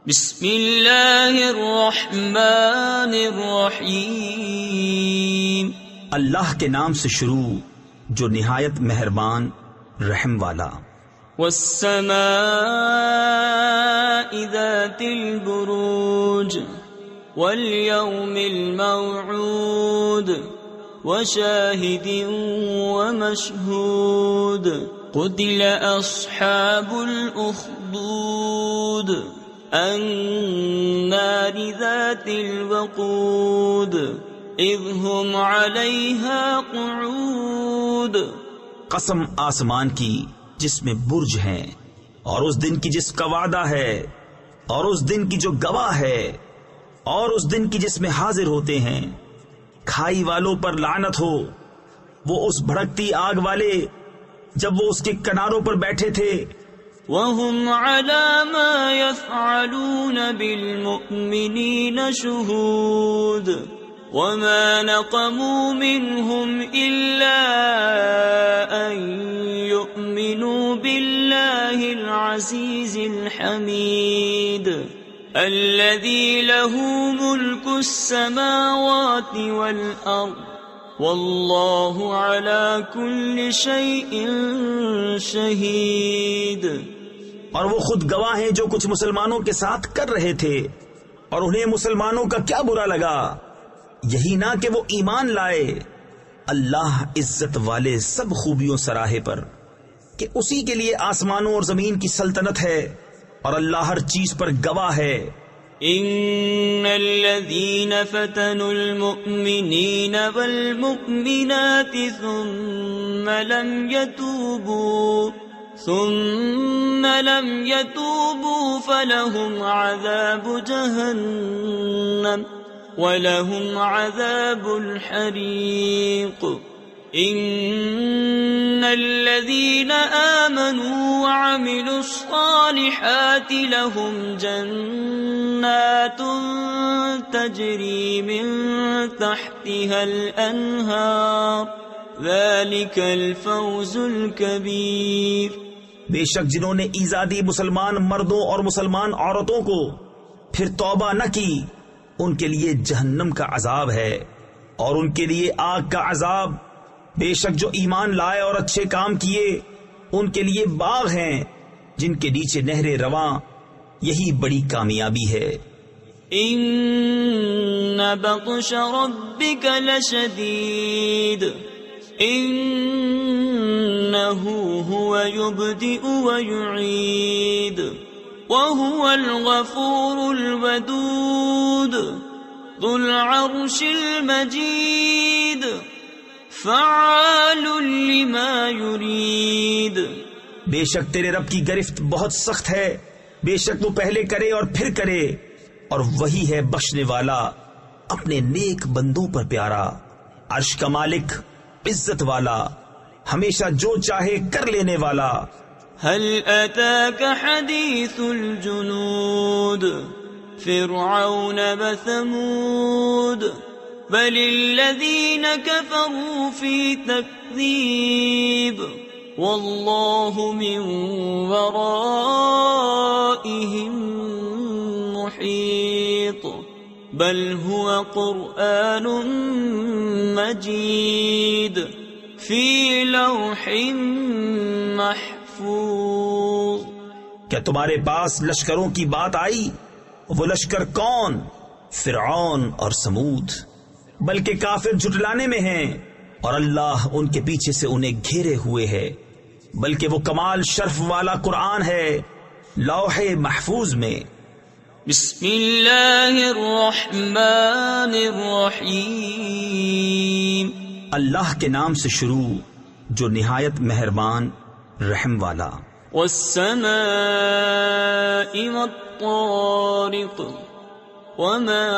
بسم اللہ الرحمن الرحیم۔ اللہ کے نام سے شروع جو نہایت مہربان رحم والا۔ والسماء ذات البروج والیوم الموعود وشاہد ومشہود قتل اصحاب الاخدود النار ذات الوقود اذ هم علیہا قعود۔ قسم آسمان کی جس میں برج ہیں، اور اس دن کی جس کا وعدہ ہے، اور اس دن کی جو گواہ ہے، اور اس دن کی جس میں حاضر ہوتے ہیں، کھائی والوں پر لعنت ہو، وہ اس بھڑکتی آگ والے جب وہ اس کے کناروں پر بیٹھے تھے۔ وَهُمْ عَلَى مَا يَفْعَلُونَ بِالْمُؤْمِنِينَ شُهُودٌ وَمَا نَقَمُوا مِنْهُمْ إِلَّا أَن يُؤْمِنُوا بِاللَّهِ الْعَزِيزِ الْحَمِيدِ الَّذِي لَهُ مُلْكُ السَّمَاوَاتِ وَالْأَرْضِ وَاللَّهُ عَلَى كُلِّ شَيْءٍ شَهِيدٌ۔ اور وہ خود گواہ ہیں جو کچھ مسلمانوں کے ساتھ کر رہے تھے، اور انہیں مسلمانوں کا کیا برا لگا، یہی نہ کہ وہ ایمان لائے۔ اللہ عزت والے سب خوبیوں سراہے پر کہ اسی کے لیے آسمانوں اور زمین کی سلطنت ہے، اور اللہ ہر چیز پر گواہ ہے۔ ان الذين فتنوا المؤمنين والمؤمنات ثم لم يتوبوا فلهم عذاب جهنم ولهم عذاب الحريق۔ ان الذين آمنوا وعملوا الصالحات لهم جنات تجري من تحتها الأنهار ذلك الفوز الكبير. بے شک جنہوں نے ایذا دی مسلمان مردوں اور مسلمان عورتوں کو پھر توبہ نہ کی، ان کے لیے جہنم کا عذاب ہے اور ان کے لیے آگ کا عذاب. بے شک جو ایمان لائے اور اچھے کام کیے ان کے لیے باغ ہیں جن کے نیچے نہریں رواں، یہی بڑی کامیابی ہے. ان بطش ربک لشدید انه هو يبدئ ويعيد وهو الغفور الودود ذو العرش المجيد فعال لما يريد. بے شک تیرے رب کی گرفت بہت سخت ہے، بے شک وہ پہلے کرے اور پھر کرے، اور وہی ہے بخشنے والا اپنے نیک بندوں پر پیارا. عرش کا مالک، عزت والا، ہمیشہ جو چاہے کر لینے والا. هل اتاك حديث الجنود فرعون وثمود بل الذين كفروا في تكذيب والله من ورائهم محيط بل هو قرآن مجيد في لوح محفوظ. کیا تمہارے پاس لشکروں کی بات آئی؟ وہ لشکر کون؟ فرعون اور سمود. بلکہ کافر جھٹلانے میں ہیں اور اللہ ان کے پیچھے سے انہیں گھیرے ہوئے ہے. بلکہ وہ کمال شرف والا قرآن ہے لوح محفوظ میں. بسم اللہ الرحمن الرحیم. اللہ کے نام سے شروع جو نہایت مہربان رحم والا. والسماء والطارق وما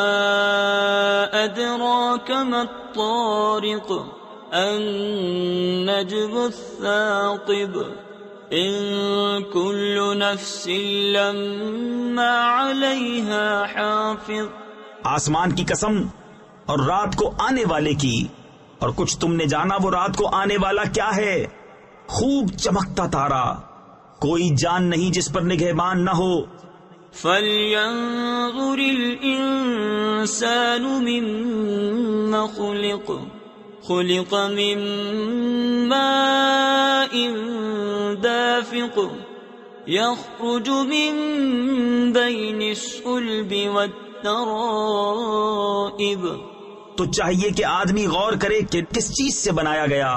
أدراك ما الطارق النجم الثاقب إن كل نفس لما عليها حافظ. آسمان کی قسم اور رات کو آنے والے کی، اور کچھ تم نے جانا وہ رات کو آنے والا کیا ہے؟ خوب چمکتا تارا، کوئی جان نہیں جس پر نگہبان نہ ہو. فَلْيَنظُرِ الْإِنسَانُ مِمَّا خُلِقَ خُلِقَ مِن مَّاءٍ دَافِقٍ يَخْرُجُ مِن بَيْنِ الصُّلْبِ وَالتَّرَائِبِ. تو چاہیے کہ آدمی غور کرے کہ کس چیز سے بنایا گیا.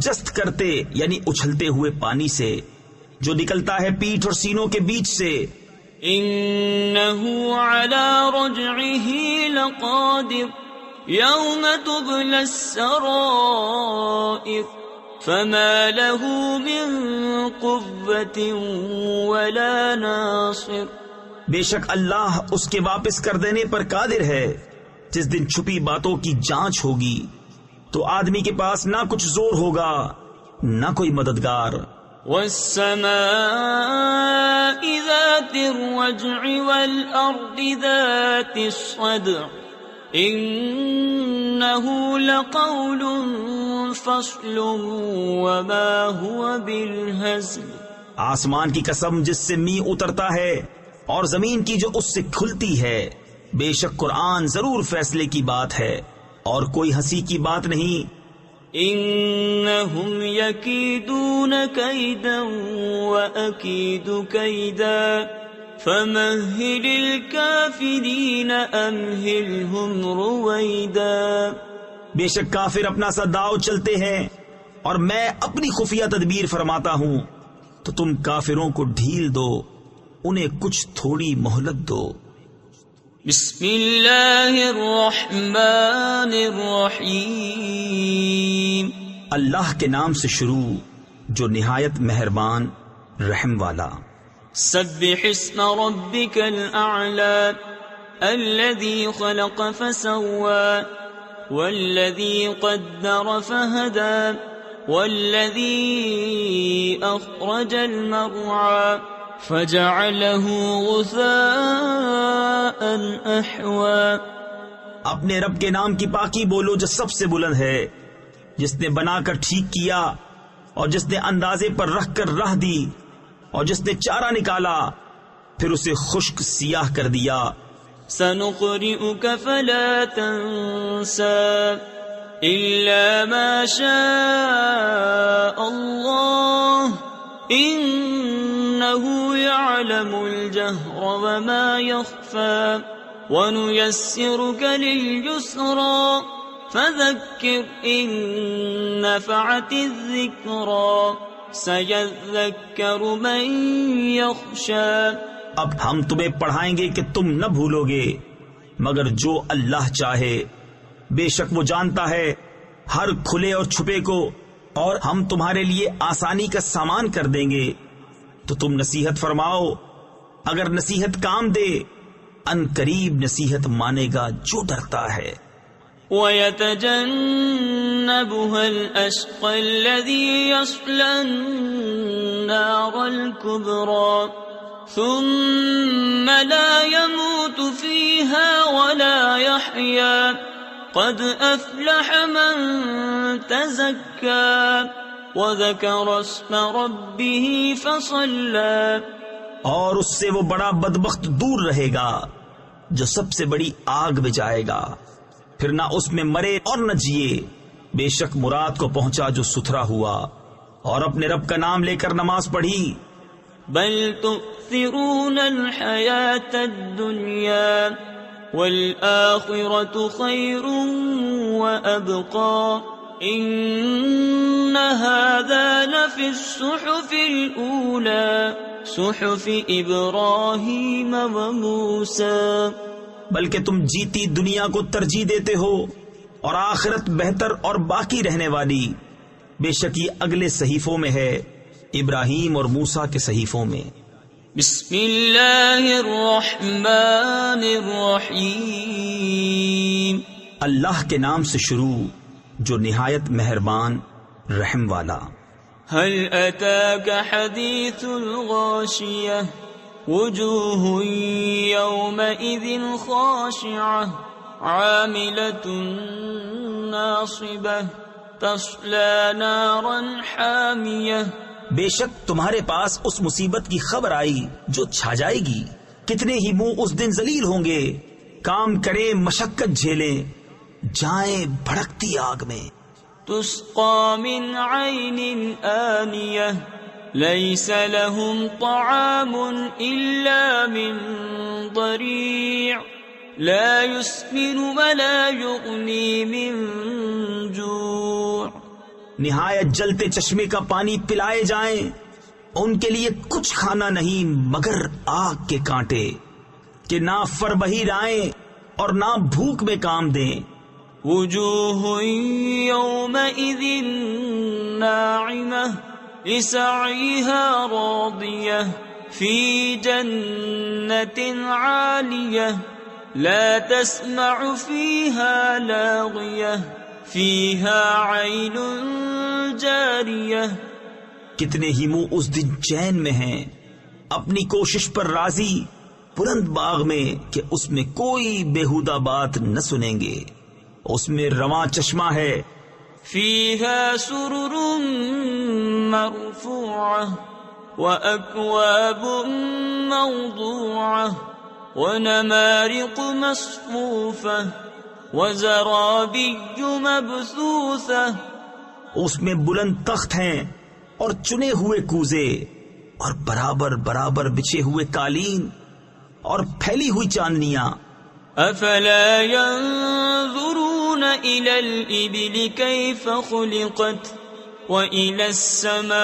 جست کرتے یعنی اچھلتے ہوئے پانی سے جو نکلتا ہے پیٹھ اور سینوں کے بیچ سے. إِنَّهُ عَلَى رَجْعِهِ لَقَادِرٌ يَوْمَ تُبْلَى السَّرَائِرُ فَمَا لَهُ مِن قُوَّةٍ وَلَا نَاصِرٍ. بے شک اللہ اس کے واپس کر دینے پر قادر ہے. جس دن چھپی باتوں کی جانچ ہوگی تو آدمی کے پاس نہ کچھ زور ہوگا نہ کوئی مددگار. والسماء ذات الرجع والأرض ذات الصدع إنه لقول فصل وما هو بالهزل. آسمان کی قسم جس سے می اترتا ہے اور زمین کی جو اس سے کھلتی ہے، بے شک قرآن ضرور فیصلے کی بات ہے اور کوئی ہنسی کی بات نہیں. إنهم يكيدون كيدا وأكيد كيدا فمهل الكافرين أمهلهم رويدا. بے شک کافر اپنا سا داؤ چلتے ہیں اور میں اپنی خفیہ تدبیر فرماتا ہوں، تو تم کافروں کو ڈھیل دو، انہیں کچھ تھوڑی مہلت دو. بسم اللہ الرحمن الرحیم. اللہ کے نام سے شروع جو نہایت مہربان رحم والا. سبح اسم ربک الاعلی الذی خلق فسوى والذی قدر فہدى والذی اخرج المرعى فجعله غثاء احوا. اپنے رب کے نام کی پاکی بولو جو سب سے بلند ہے، جس نے بنا کر ٹھیک کیا اور جس نے اندازے پر رکھ کر راہ دی اور جس نے چارہ نکالا پھر اسے خشک سیاہ کر دیا. سنقرئك فلا تنسى إلا ما شاء الله إنه يعلم الجهر وما يخفى ونيسرك لليسرى فذكر إن نفعت الذكرى سيذكر من يخشى. اب ہم تمہیں پڑھائیں گے کہ تم نہ بھولو گے مگر جو اللہ چاہے. بے شک وہ جانتا ہے ہر کھلے اور چھپے کو، اور ہم تمہارے لیے آسانی کا سامان کر دیں گے. تو تم نصیحت فرماؤ، اگر نصیحت کام دے ان قریب نصیحت مانے گا جو ڈرتا ہے. وَيَتَجَنَّبُهَا الْأَشْقَى الَّذِي يَصْلَى النَّارَ الْكُبْرَى ثُمَّ لَا يَمُوتُ فِيهَا وَلَا يَحْيَى قَدْ أَفْلَحَ مَن تَزَكَّى وَذَكَرَ اسْمَ رَبِّهِ فَصَلَّى. اور اس سے وہ بڑا بدبخت دور رہے گا جو سب سے بڑی آگ میں جائے گا، پھر نہ اس میں مرے اور نہ جیے. بے شک مراد کو پہنچا جو ستھرا ہوا اور اپنے رب کا نام لے کر نماز پڑھی. بل تؤثرون الحياة الدنيا والآخرة خير وأبقى إن هذا لفي الصحف الأولى صحف إبراهيم وموسى. بلکہ تم جیتی دنیا کو ترجیح دیتے ہو اور آخرت بہتر اور باقی رہنے والی. بے شک یہ اگلے صحیفوں میں ہے، ابراہیم اور موسیٰ کے صحیفوں میں. بسم اللہ الرحمن الرحیم. اللہ کے نام سے شروع جو نہایت مہربان رحم والا. هل اتاك حدیث الغاشیہ وجوہ یومئذ خاشعہ عاملة ناصبہ تصلی نارا حامیہ. بے شک تمہارے پاس اس مصیبت کی خبر آئی جو چھا جائے گی، کتنے ہی منہ اس دن ذلیل ہوں گے، کام کریں مشقت جھیلیں، جائیں بھڑکتی آگ میں. تسقى من عين آنية ليس لهم طعام إلا من ضريع لا يسمن ولا يغني من جوع. نہایت جلتے چشمے کا پانی پلائے جائیں، ان کے لیے کچھ کھانا نہیں مگر آگ کے کانٹے، کہ نہ فربہی رائیں اور نہ بھوک میں کام دیں. وجوہ یومئذ ناعمہ لسعیہا راضیہ فی جنت عالیہ لا تسمع فیہا لاغیہ فیہا عین جاریہ. کتنے ہی منہ اس دن چین میں ہیں، اپنی کوشش پر راضی بلند باغ میں کہ اس میں کوئی بیہودہ بات نہ سنیں گے، اس میں رواں چشمہ ہے. فیہا سرر مرفوعہ وأکواب موضوعہ ونمارق مصفوفہ وزرابی مبثوثہ. اس میں بلند تخت ہیں اور چنے ہوئے کوزے اور برابر برابر بچھے ہوئے قالین اور پھیلی ہوئی چاندنیاں. افلا ينظرون الى الابل كيف خلقت والى السماء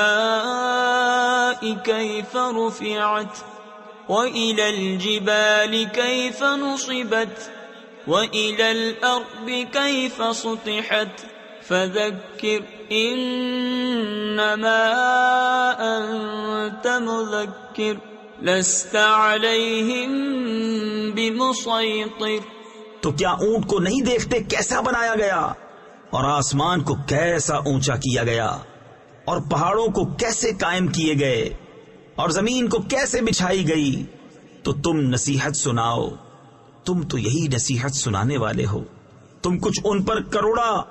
كيف رفعت والى الجبال كيف نصبت وإلى الأرض كيف سطحت فذكر إنما أنت مذكر لست عليهم بمسيطر. تو کیا اونٹ کو نہیں دیکھتے کیسا بنایا گیا، اور آسمان کو کیسا اونچا کیا گیا، اور پہاڑوں کو کیسے قائم کیے گئے، اور زمین کو کیسے بچھائی گئی. تو تم نصیحت سناؤ، تم تو یہی نصیحت سنانے والے ہو. تم کچھ ان پر کروڑا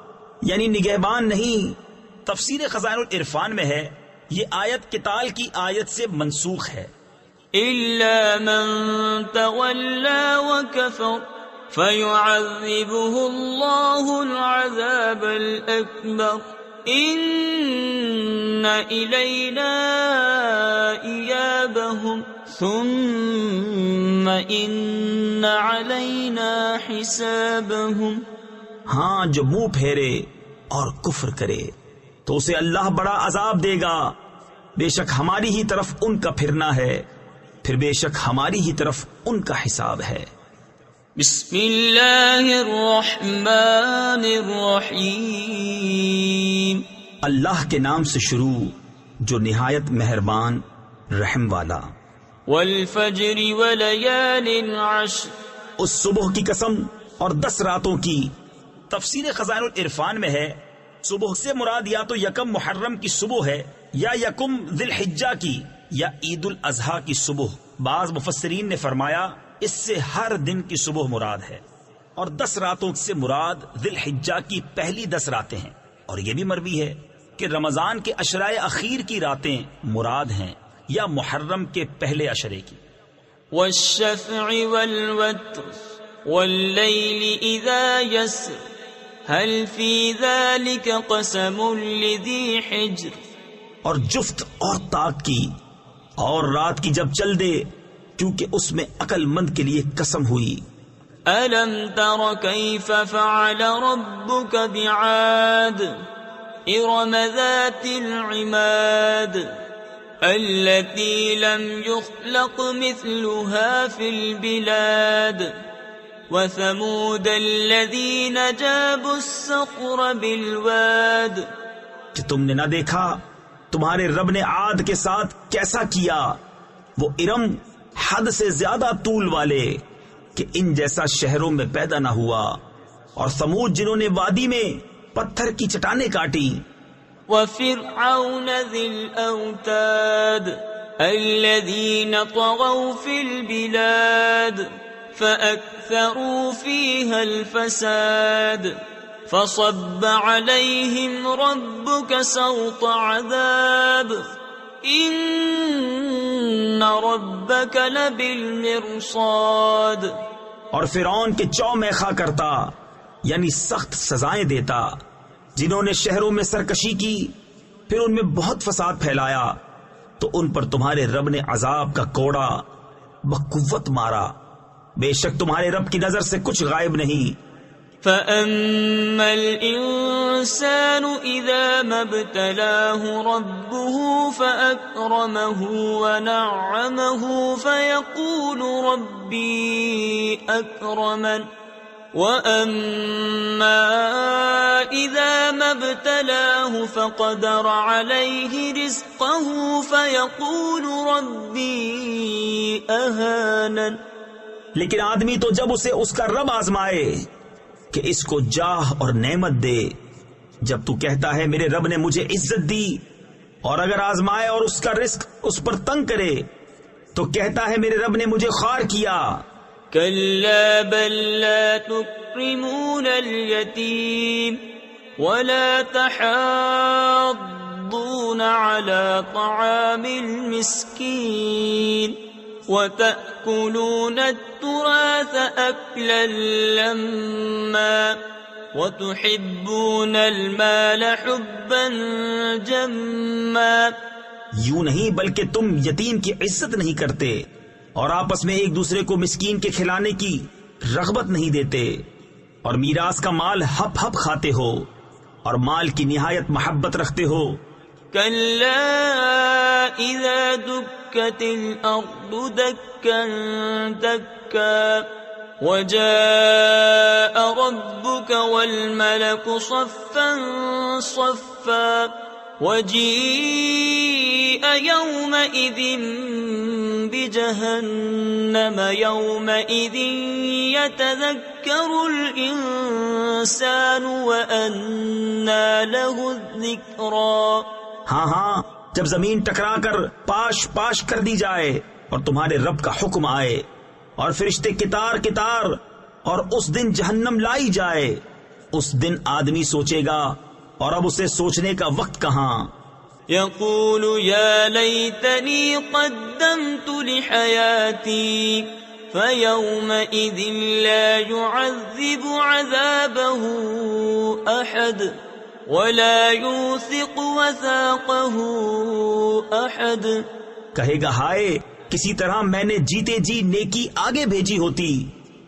یعنی نگہبان نہیں. تفسیر خزائن العرفان میں ہے یہ آیت قتال کی آیت سے منسوخ ہے. إلا من تولى وكفر فيعذبه الله العذاب الأكبر إن إلينا إيابهم ثم إن علينا حسابهم. ہاں جو منہ پھیرے اور کفر کرے تو اسے اللہ بڑا عذاب دے گا. بے شک ہماری ہی طرف ان کا پھرنا ہے، پھر بے شک ہماری ہی طرف ان کا حساب ہے. بسم اللہ الرحمن الرحیم. اللہ کے نام سے شروع جو نہایت مہربان رحم والا. والفجر وليال عشر. اس صبح کی قسم اور 10 راتوں کی. تفسیر خزائن العرفان میں ہے صبح سے مراد یا تو یکم محرم کی صبح ہے یا یکم ذی الحجہ کی یا عید الاضحیٰ کی صبح. بعض مفسرین نے فرمایا اس سے ہر دن کی صبح مراد ہے، اور 10 راتوں سے مراد ذی الحجہ کی پہلی 10 راتیں ہیں. اور یہ بھی مروی ہے کہ رمضان کے عشرۂ اخیر کی راتیں مراد ہیں یا محرم کے پہلے عشرے کی. والشفع والوتر واللیل اذا یسر هل فی ذلک قسم لذی حجر. اور جفت اور طاق کی اور رات کی جب چل دے کیونکہ اس میں عقل مند کے لیے قسم ہوئی. ألم تر كيف فعل ربك بعاد إرم ذات العماد التي لم يخلق مثلها في البلاد وثمود الذين جابوا الصخر بالواد. کہ تم نے نہ دیکھا تمہارے رب نے عاد کے ساتھ کیسا کیا، وہ ارم حد سے زیادہ طول والے کہ ان جیسا شہروں میں پیدا نہ ہوا، اور ثمود جنہوں نے وادی میں پتھر کی چٹانیں کاٹی. وفرعون ذی الاوتاد الذین طغوا فی البلاد فأکثروا فیها الفساد فصب علیہم ربک سوط عذاب ان ربک لبالمرصاد. اور فرعون کے چو میخا کرتا یعنی سخت سزائیں دیتا جنہوں نے شہروں میں سرکشی کی پھر ان میں بہت فساد پھیلایا، تو ان پر تمہارے رب نے عذاب کا کوڑا بقوت مارا. بے شک تمہارے رب کی نظر سے کچھ غائب نہیں. فَأَمَّا الْإِنسَانُ إِذَا مَا ابْتَلَاهُ رَبُّهُ فَأَكْرَمَهُ وَنَعَّمَهُ فَيَقُولُ رَبِّي أَكْرَمَنِ وَأَمَّا إِذَا مَا ابْتَلَاهُ فَقَدَرَ عَلَيْهِ رِزْقَهُ فَيَقُولُ رَبِّي أَهَانَنِ. لیکن آدمی تو جب اسے اس کا رب آزمائے کہ اس کو جاہ اور نعمت دے، جب تو کہتا ہے میرے رب نے مجھے عزت دی، اور اگر آزمائے اور اس کا رزق اس پر تنگ کرے تو کہتا ہے میرے رب نے مجھے خوار کیا. كلا بل لا تكرمون اليتيم ولا تحاضون على طعام المسكين وتأكلون التراث أكلا لما وتحبون المال حبا جما. یوں نہیں بلکہ تم یتیم کی عزت نہیں کرتے اور آپس میں ایک دوسرے کو مسکین کے کھلانے کی رغبت نہیں دیتے، اور میراث کا مال ہپ ہپ کھاتے ہو اور مال کی نہایت محبت رکھتے ہو. كلا إذا دكت الأرض دكا دكا وجاء ربك والملك صفا صفا وجيء يومئذ بجهنم يومئذ يتذكر الإنسان وأنى له الذكرى. ہاں ہاں، جب زمین ٹکرا کر پاش پاش کر دی جائے اور تمہارے رب کا حکم آئے اور فرشتے کتار کتار اور اس دن جہنم لائی جائے، اس دن آدمی سوچے گا اور اب اسے سوچنے کا وقت کہاں. يقول يا ليتني قدمت لحياتي فيومئذ لا يعذب عذابه أحد ولا يوثق وثاقه أحد. کہے گا ہائے کسی طرح میں نے جیتے جی نیکی آگے بھیجی ہوتی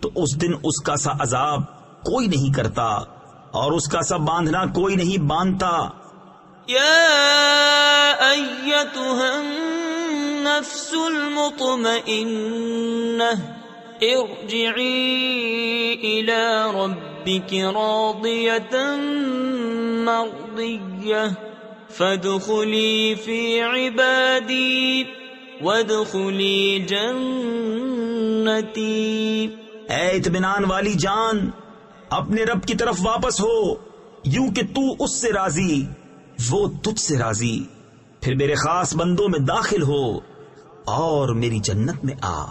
تو اس دن اس کا سا عذاب کوئی نہیں کرتا اور اس کا سا باندھنا کوئی نہیں باندھتا. يا أيتها النفس المطمئنة ارجعي إلى ربك راضية مرضية فادخلي في عبادي وادخلي جنتي. اے اطمینان والی جان اپنے رب کی طرف واپس ہو یوں کہ تو اس سے راضی وہ تجھ سے راضی، پھر میرے خاص بندوں میں داخل ہو اور میری جنت میں آ.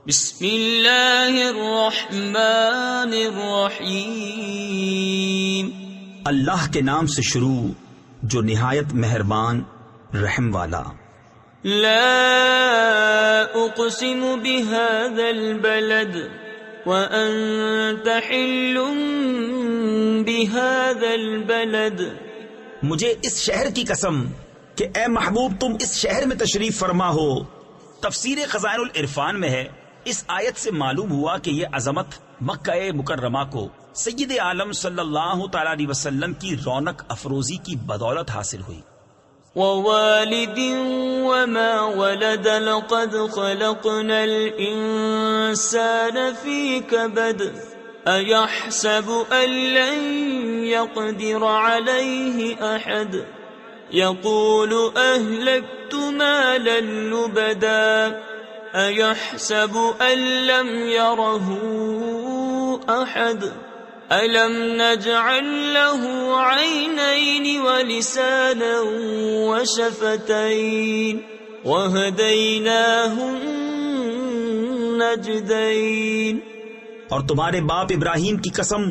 بسم اللہ الرحمن الرحیم. اللہ کے نام سے شروع جو نہایت مہربان رحم والا. لا اقسم بهذا البلد وانت حل بهذا البلد. مجھے اس شہر کی قسم کہ اے محبوب تم اس شہر میں تشریف فرما ہو. تفسیر خزائن العرفان میں ہے اس آیت سے معلوم ہوا کہ یہ عظمت مکہ مکرمہ کو سید عالم صلی اللہ تعالی علیہ وسلم کی رونق افروزی کی بدولت حاصل ہوئی. ووالد وما ولد لقد خلقنا الإنسان في كبد أيحسب أن لن يقدر عليه أحد يقول أهلكت مالا لبدا أيحسب أن لم يره أحد ألم نجعل له عينين ولسانا وشفتين وهديناه النجدين. اور تمہارے باپ ابراہیم کی قسم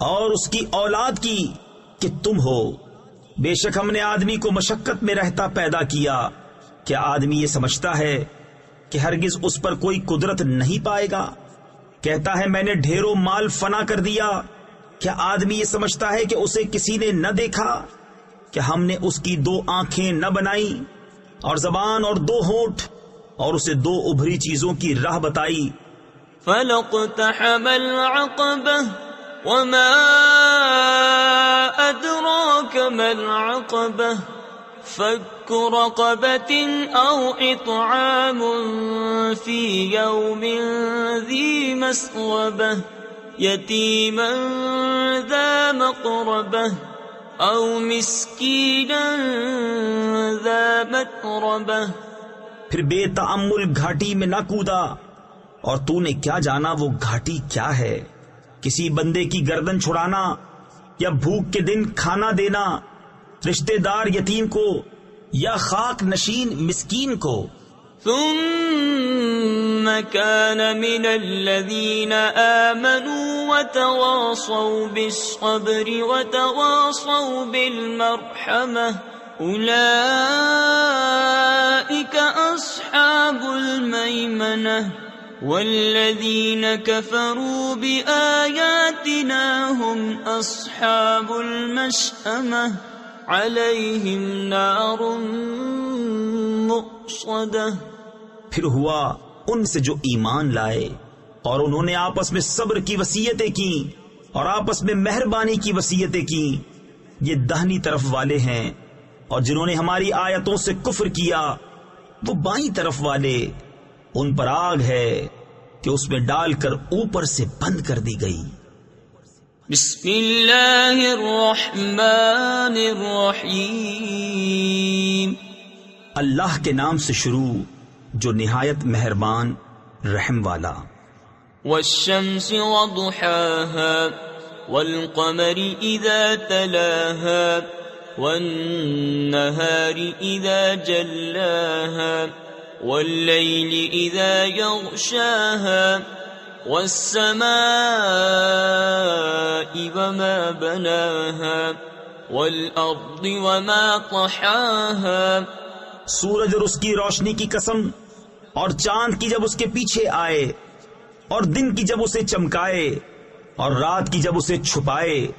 اور اس کی اولاد کی کہ تم ہو، بے شک ہم نے آدمی کو مشقت میں رہتا پیدا کیا. کیا آدمی یہ سمجھتا ہے کہ ہرگز اس پر کوئی قدرت نہیں پائے گا؟ کہتا ہے میں نے ڈھیروں مال فنا کر دیا. کیا آدمی یہ سمجھتا ہے کہ اسے کسی نے نہ دیکھا؟ کہ ہم نے اس کی 2 آنکھیں نہ بنائی اور زبان اور 2 ہونٹ اور اسے 2 ابھری چیزوں کی راہ بتائی. فلاقتحم العقبة وما أدراك ما العقبة فك رقبة أو إطعام في يوم ذي مسغبة يتيما ذا مقربة أو مسكينا ذا متربة. پھر بے تأمل گھاٹی میں نہ کودا اور تو نے کیا جانا وہ گھاٹی کیا ہے؟ کسی بندے کی گردن چھڑانا یا بھوک کے دن کھانا دینا، رشتہ دار یتیم کو یا خاک نشین مسکین کو. ثم كان من الذين آمنوا وتواصوا بالصبر وتواصوا بالمرحمة أولئك أصحاب الميمنة والذين كفروا بآياتنا هم أصحاب المشأمة عليهم نار مؤصدة. پھر ہوا ان سے جو ایمان لائے اور انہوں نے آپس میں صبر کی وصیتیں کی اور آپس میں مہربانی کی وصیتیں کی، یہ دہنی طرف والے ہیں. اور جنہوں نے ہماری آیتوں سے کفر کیا وہ بائیں طرف والے، ان پر آگ ہے کہ اس میں ڈال کر اوپر سے بند کر دی گئی. بسم اللہ الرحمن الرحیم. اللہ کے نام سے شروع جو نہایت مہربان رحم والا. والشمس وضحاها والقمر اذا تلاها والنهار اذا جلاها والليل اذا يغشاها والسماء وما بناها والأرض وما طحاها. سورج اور اس کی روشنی کی قسم، اور چاند کی جب اس کے پیچھے آئے، اور دن کی جب اسے چمکائے، اور رات کی جب اسے چھپائے،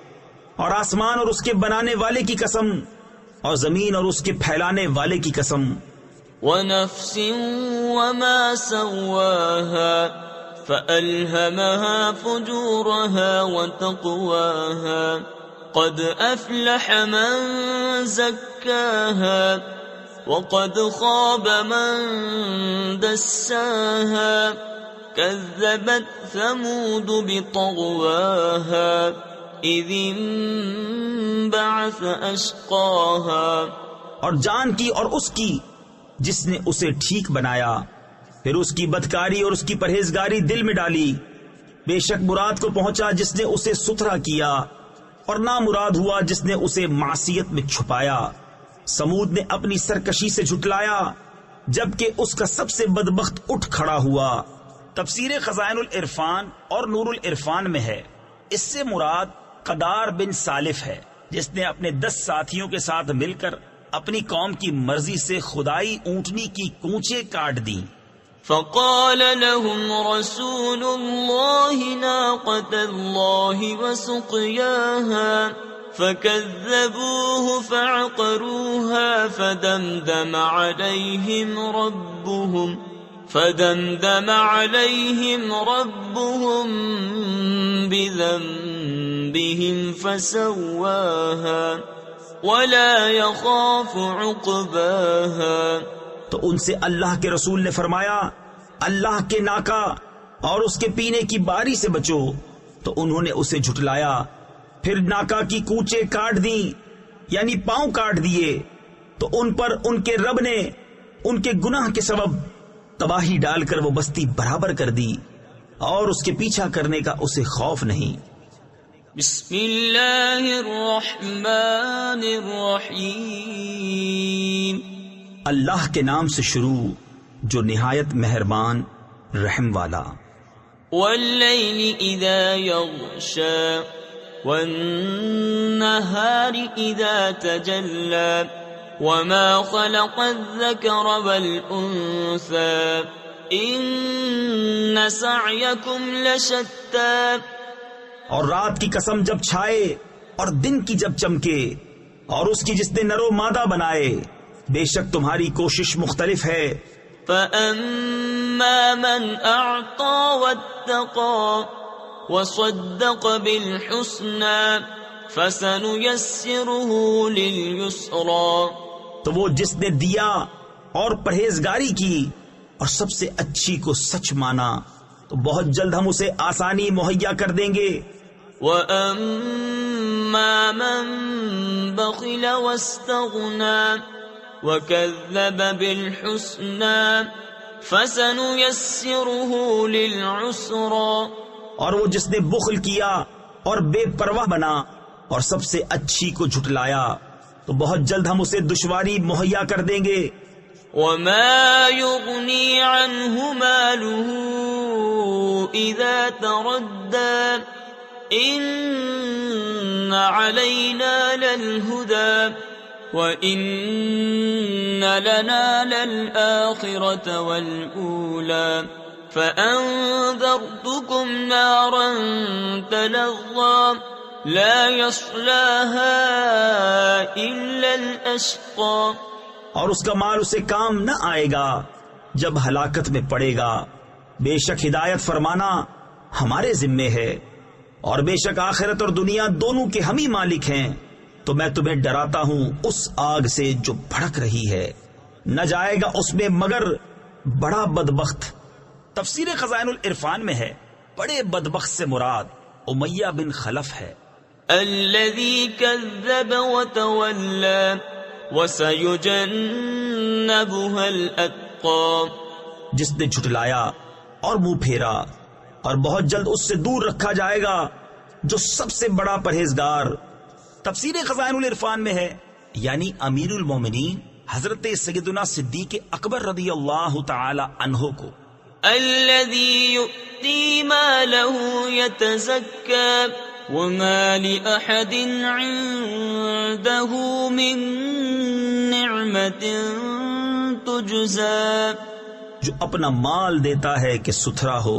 اور آسمان اور اس کے بنانے والے کی قسم، اور زمین اور اس کے پھیلانے والے کی قسم. ونفس وما سواها فألهمها فجورها وتقواها. قد أفلح من زكاها وقد خاب من دساها. كذبت ثمود بطغواها إذ انبعث أشقاها. اور جان کی اور اس کی جس نے اسے ٹھیک بنایا، پھر اس کی بدکاری اور اس کی پرہیزگاری دل میں ڈالی. بے شک مراد کو پہنچا جس نے اسے ستھرا کیا، اور نامراد ہوا جس نے اسے معصیت میں چھپایا. سمود نے اپنی سرکشی سے جھٹلایا، جبکہ اس کا سب سے بدبخت اٹھ کھڑا ہوا. تفسیر خزائن العرفان اور نور العرفان میں ہے، اس سے مراد قدار بن سالف ہے، جس نے اپنے 10 ساتھیوں کے ساتھ مل کر اپنی قوم کی مرضی سے خدائی اونٹنی کی کونچیں کاٹ دیں. فقال لهم رسول الله ناقة الله وسقياها فكذبوه فعقروها فدمدم عليهم ربهم بذنبهم فسواها ولا يخاف عقباها. تو ان سے اللہ کے رسول نے فرمایا، اللہ کے ناکا اور اس کے پینے کی باری سے بچو. تو انہوں نے اسے جھٹلایا، پھر ناکا کی کوچے کاٹ دیں، یعنی پاؤں کاٹ دیے. تو ان پر ان کے رب نے ان کے گناہ کے سبب تباہی ڈال کر وہ بستی برابر کر دی، اور اس کے پیچھا کرنے کا اسے خوف نہیں. بسم اللہ الرحمن الرحیم. اللہ کے نام سے شروع جو نہایت مہربان رحم والا. واللیل اذا یغشا والنہار اذا تجلا وما خلق الذکر والانثى ان سعیکم لشتی. اور رات کی قسم جب چھائے اور دن کی جب چمکے، اور اس کی جس نے نر و مادہ بنائے، بے شک تمہاری کوشش مختلف ہے. فَأَمَّا مَنْ أَعْطَى وَاتَّقَى وَصَدَّقَ بِالْحُسْنَى فَسَنُيَسِّرُهُ لِلْيُسْرَى. تو وہ جس نے دیا اور پرہیزگاری کی اور سب سے اچھی کو سچ مانا، تو بہت جلد ہم اسے آسانی مہیا کر دیں گے. وَأَمَّا مَنْ بَخِلَ وَاسْتَغْنَى وَكَذَّبَ بِالْحُسْنَى فَسَنُيَسِّرُهُ لِلْعُسْرَى. اور وہ جس نے بخل کیا اور بے پرواہ بنا اور سب سے اچھی کو جھٹلایا، تو بہت جلد ہم اسے دشواری مہیا کر دیں گے. وَمَا يُغْنِي عَنْهُ مَالُهُ إِذَا تَرَدَّى إِنَّ عَلَيْنَا لَلْهُدَى وَإِنَّ لَنَا لَلْآخِرَةَ وَالْأُولَى فَأَنذَرْتُكُمْ نَارًا تَلَظَّى لَا يَصْلَاهَا إِلَّا الْأَشْقَى. اور اس کا مال اسے کام نہ آئے گا جب ہلاکت میں پڑے گا. بے شک ہدایت فرمانا ہمارے ذمے ہے، اور بے شک آخرت اور دنیا دونوں کے ہم ہی مالک ہیں. تو میں تمہیں ڈراتا ہوں اس آگ سے جو بھڑک رہی ہے، نہ جائے گا اس میں مگر بڑا بدبخت. تفسیر خزائن العرفان میں ہے، بڑے بدبخت سے مراد امیہ بن خلف ہے. الذي كذب وتولى وسيجنبها الأتقى. جس نے جھٹلایا اور منہ پھیرا، اور بہت جلد اس سے دور رکھا جائے گا جو سب سے بڑا پرہیزگار. تفسیر خزائن العرفان میں ہے، یعنی امیر المومنین حضرت سیدنا صدیق اکبر رضی اللہ تعالی عنہ کو الذي يؤتي ماله يتزكى وما لأحد عنده من نعمة تجزى. جو اپنا مال دیتا ہے کہ ستھرا ہو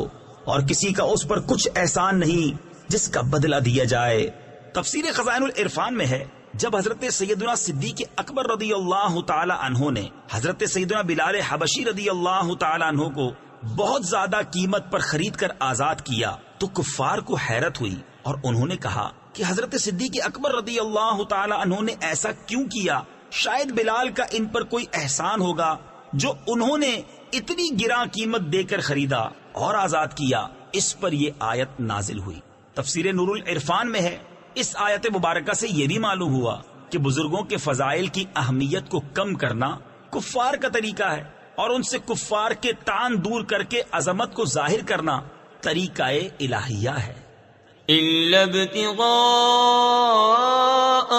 اور کسی کا اس پر کچھ احسان نہیں جس کا بدلہ دیا جائے. تفسیر خزائن العرفان میں ہے جب حضرت سیدنا صدیق اکبر رضی اللہ تعالی عنہ نے حضرت سیدنا بلال حبشی رضی اللہ تعالی عنہ کو بہت زیادہ قیمت پر خرید کر آزاد کیا تو کفار کو حیرت ہوئی اور انہوں نے کہا کہ حضرت صدیق اکبر رضی اللہ تعالی عنہ نے ایسا کیوں کیا؟ شاید بلال کا ان پر کوئی احسان ہوگا جو انہوں نے اتنی گراں قیمت دے کر خریدا اور آزاد کیا. اس پر یہ آیت نازل ہوئی. تفسیر نور العرفان میں ہے اس آیت مبارکہ سے یہ بھی معلوم ہوا کہ بزرگوں کے فضائل کی اہمیت کو کم کرنا کفار کا طریقہ ہے اور ان سے کفار کے تان دور کر کے عظمت کو ظاہر کرنا طریقہ الہیہ ہے. إلا ابتغاء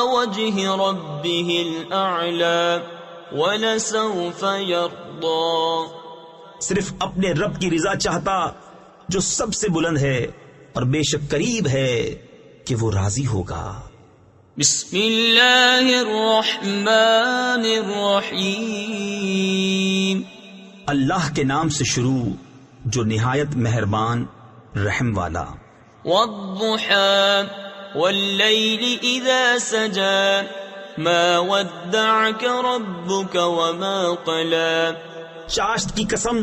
وجه ربه الأعلى ولسوف يرضى. صرف اپنے رب کی رضا چاہتا جو سب سے بلند ہے اور بے شک قریب ہے کہ وہ راضی ہوگا. بسم اللہ الرحمن الرحیم. اللہ کے نام سے شروع جو نہایت مہربان رحم والا. والضحى والليل إذا سجى ما ودعك ربك وما قلى. چاشت کی قسم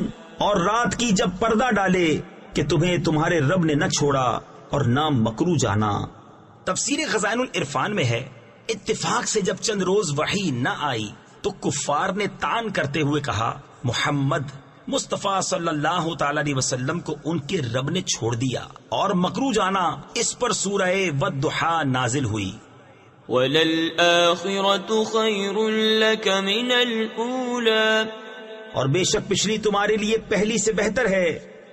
اور رات کی جب پردہ ڈالے کہ تمہیں تمہارے رب نے نہ چھوڑا اور نہ مکرو جانا. تفسیر خزائن العرفان میں ہے اتفاق سے جب چند روز وحی نہ آئی تو کفار نے تان کرتے ہوئے کہا محمد مصطفیٰ صلی اللہ تعالی علیہ وسلم کو ان کے رب نے چھوڑ دیا اور مکرو جانا. اس پر سورہ والضحیٰ نازل ہوئی. وَلَلْآخِرَةُ خَيْرٌ لَكَ مِنَ الْأُولَى. اور بے شک پچھلی تمہارے لیے پہلی سے بہتر ہے.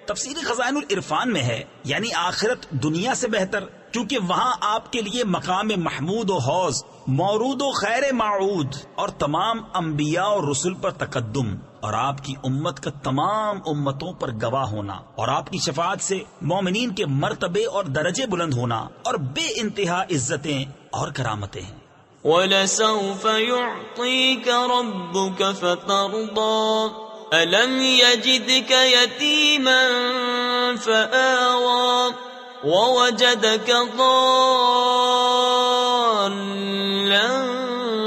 تفسیر خزائن العرفان میں ہے یعنی آخرت دنیا سے بہتر کیونکہ وہاں آپ کے لیے مقام محمود و حوض مورود و خیر معود اور تمام انبیاء اور رسل پر تقدم اور آپ کی امت کا تمام امتوں پر گواہ ہونا اور آپ کی شفاعت سے مومنین کے مرتبے اور درجے بلند ہونا اور بے انتہا عزتیں اور کرامتیں ہیں. وَلَسَوْفَ يُعْطِيكَ رَبُّكَ فَتَرْضَى أَلَمْ يَجِدْكَ يَتِيمًا فَآوَى وَوَجَدَكَ ضَالًّا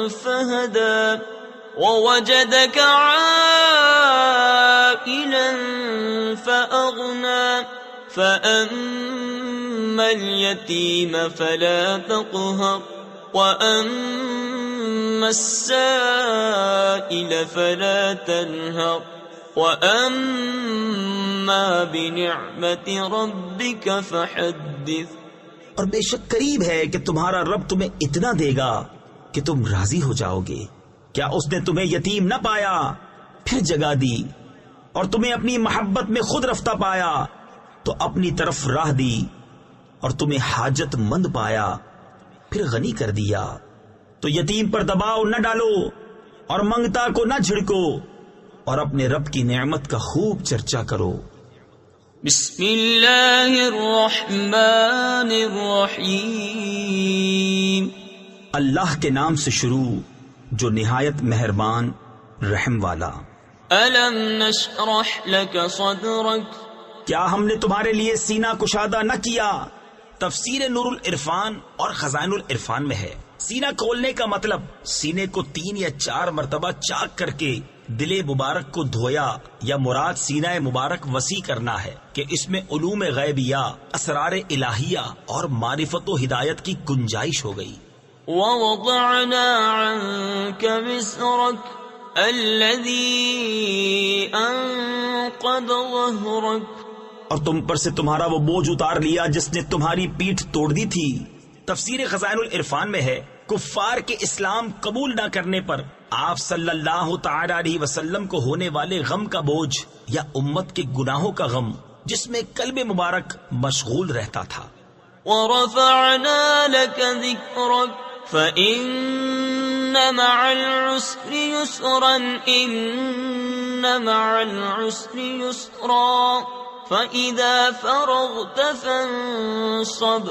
فَهَدَى وَوَجَدَكَ عَائِلًا فَأَغْنَى فَأَمَّا الْيَتِيمَ فَلَا تَقْهَرْ وَأَمَّا السَّائِلَ فَلَا تَنْهَرْ وَأَمَّا بِنِعْمَةِ رَبِّكَ فَحَدِّثْ. اور بے شک قریب ہے کہ تمہارا رب تمہیں اتنا دے گا کہ تم راضی ہو جاؤ گے. کیا اس نے تمہیں یتیم نہ پایا پھر جگا دی اور تمہیں اپنی محبت میں خود رفتہ پایا تو اپنی طرف راہ دی اور تمہیں حاجت مند پایا پھر غنی کر دیا. تو یتیم پر دباؤ نہ ڈالو اور منگتا کو نہ جھڑکو اور اپنے رب کی نعمت کا خوب چرچا کرو. بسم اللہ الرحمن الرحیم. اللہ کے نام سے شروع جو نہایت مہربان رحم والا. الم نشرح لك صدرك. کیا ہم نے تمہارے لیے سینہ کشادہ نہ کیا؟ تفسیر نور العرفان اور خزائن العرفان میں ہے سینہ کھولنے کا مطلب سینے کو 3 یا 4 مرتبہ چاک کر کے دل مبارک کو دھویا یا مراد سینہ مبارک وسیع کرنا ہے کہ اس میں علوم غیبیہ اسرار الہیہ اور معرفت و ہدایت کی گنجائش ہو گئی. وَوَضَعْنَا عَنْكَ وِزْرَكَ الَّذِي أَنقَضَ ظَهْرَكَ. اور تم پر سے تمہارا وہ بوجھ اتار لیا جس نے تمہاری پیٹھ توڑ دی تھی. تفسیر خزائن العرفان میں ہے کفار کے اسلام قبول نہ کرنے پر آپ صلی اللہ تعالی علیہ وسلم کو ہونے والے غم کا بوجھ یا امت کے گناہوں کا غم جس میں قلب مبارک مشغول رہتا تھا. وَرَفَعْنَا لَكَ ذِكْرَكَ فَإِنَّ مع العسر يسرا إن مع العسر يسرا فإذا فرغت فانصب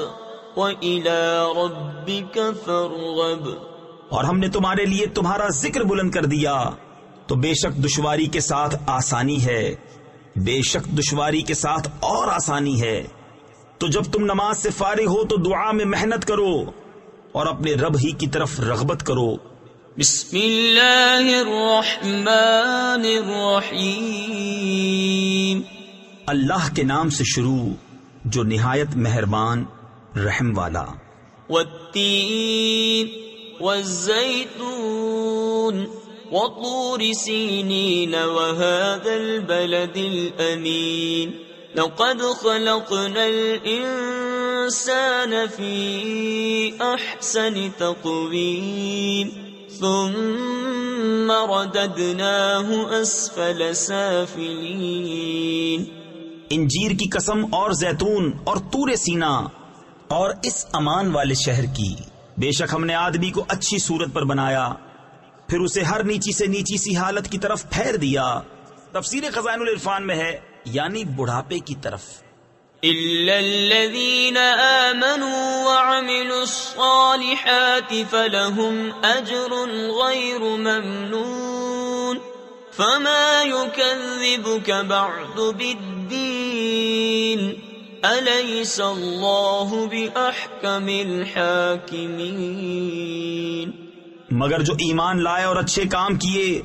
وإلى ربك فارغب. اور ہم نے تمہارے لیے تمہارا ذکر بلند کر دیا تو بے شک دشواری کے ساتھ آسانی ہے، بے شک دشواری کے ساتھ اور آسانی ہے. تو جب تم نماز سے فارغ ہو تو دعا میں محنت کرو اور اپنے رب ہی کی طرف رغبت کرو. بسم اللہ الرحمن الرحیم. اللہ کے نام سے شروع جو نہایت مہربان رحم والا. والتین والزیتون وطور سینین وهذا البلد الأمین. لقد خلقنا الإنسان في أحسن تقويم ثم رددناه أسفل سافلين. انجیر کی قسم اور زیتون اور طور سینا اور اس امان والے شہر کی، بے شک ہم نے آدمی کو اچھی صورت پر بنایا پھر اسے ہر نیچی سے نیچی سی حالت کی طرف پھیر دیا. تفسیر خزائن العرفان میں ہے یعنی بڑھاپے کی طرف. إلا الذين آمنوا وعملوا الصالحات فلهم أجر غير ممنون فما يكذبك بعد بالدين أليس الله بأحكم الحاكمين. مگر جو ایمان لائے اور اچھے کام کیے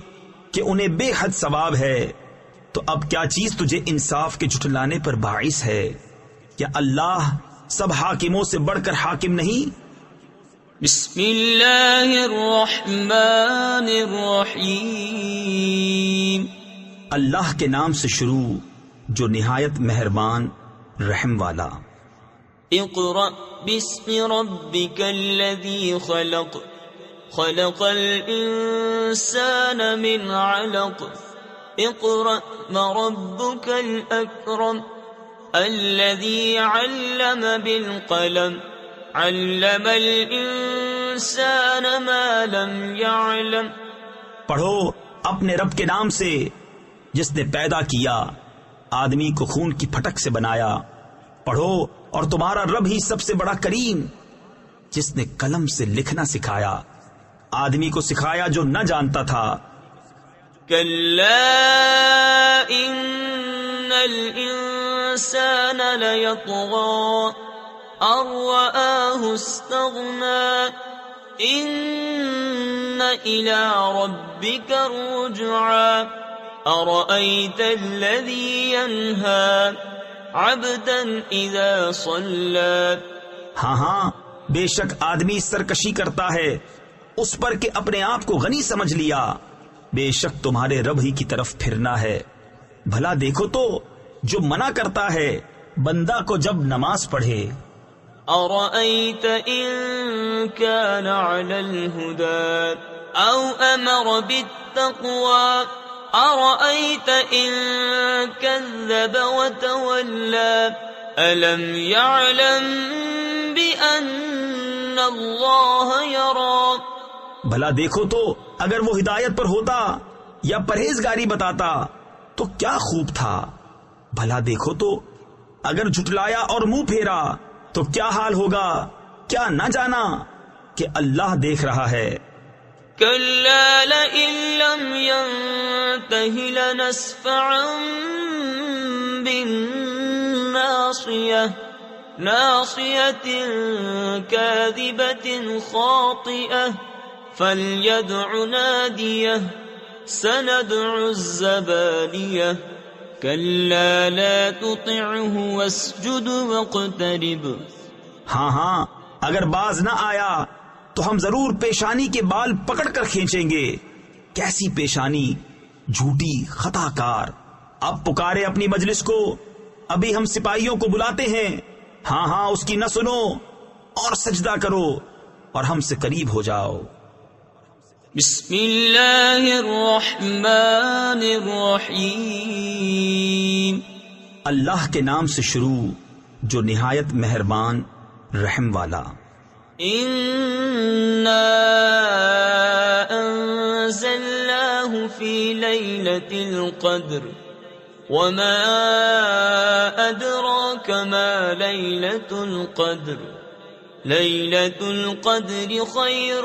کہ انہیں بے حد ثواب ہے، تو اب کیا چیز تجھے انصاف کے جھٹلانے پر باعث ہے؟ کیا اللہ سب حاکموں سے بڑھ کر حاکم نہیں؟ بسم اللہ الرحمن الرحیم. اللہ کے نام سے شروع جو نہایت مہربان رحم والا. اقرأ باسم ربک الذی خلق خلق الانسان من علق اقرأ وربك الأكرم الذي علم بالقلم علم الإنسان ما لم يعلم. پڑھو اپنے رب کے نام سے جس نے پیدا کیا، آدمی کو خون کی پھٹک سے بنایا. پڑھو اور تمہارا رب ہی سب سے بڑا کریم جس نے قلم سے لکھنا سکھایا، آدمی کو سکھایا جو نہ جانتا تھا. كلا إن الإنسان ليطغى أن رآه استغنى إن إلى ربك الرجعى أرأيت الذي ينهى عبدا إذا صلى. ہاں بے شک آدمی سرکشی کرتا ہے اس پر کہ اپنے آپ کو غنی سمجھ لیا. بے شک تمہارے رب ہی کی طرف پھرنا ہے. بھلا دیکھو تو جو منع کرتا ہے بندہ کو جب نماز پڑھے. أرأيت إن كان على الهدى أو أمر بالتقوى أرأيت إن كذب وتولى ألم يعلم بأن الله يرى. بھلا دیکھو تو اگر وہ ہدایت پر ہوتا یا پرہیزگاری بتاتا تو کیا خوب تھا. بھلا دیکھو تو اگر جھٹلایا اور منہ پھیرا تو کیا حال ہوگا. کیا نہ جانا کہ اللہ دیکھ رہا ہے. كلا لئن لم ينته لنسفعا بالناصية ناصية كاذبة خاطئة فليدع ناديه سندع الزبانية كلا لا تطعه واسجد واقترب. ہاں اگر باز نہ آیا تو ہم ضرور پیشانی کے بال پکڑ کر کھینچیں گے. کیسی پیشانی جھوٹی خطا کار. اب پکارے اپنی مجلس کو، ابھی ہم سپاہیوں کو بلاتے ہیں. ہاں اس کی نہ سنو اور سجدہ کرو اور ہم سے قریب ہو جاؤ. بسم اللہ الرحمن الرحیم. اللہ کے نام سے شروع جو نہایت مہربان رحم والا. إنا أنزلناه في ليلة القدر وما أدراك ما ليلة القدر ليلة القدر خير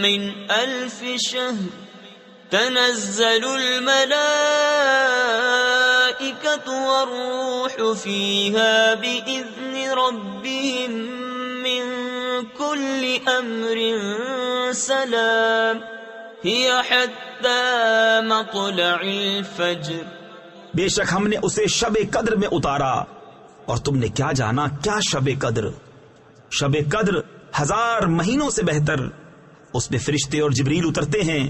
من 1000 شهر تنزل الملائكة والروح فيها بإذن ربهم من كل أمر سلام هي حتى مطلع الفجر. بے شک ہم نے اسے شب قدر میں اتارا، اور تم نے کیا جانا کیا شب قدر؟ شب قدر 1000 مہینوں سے بہتر. اس میں فرشتے اور جبریل اترتے ہیں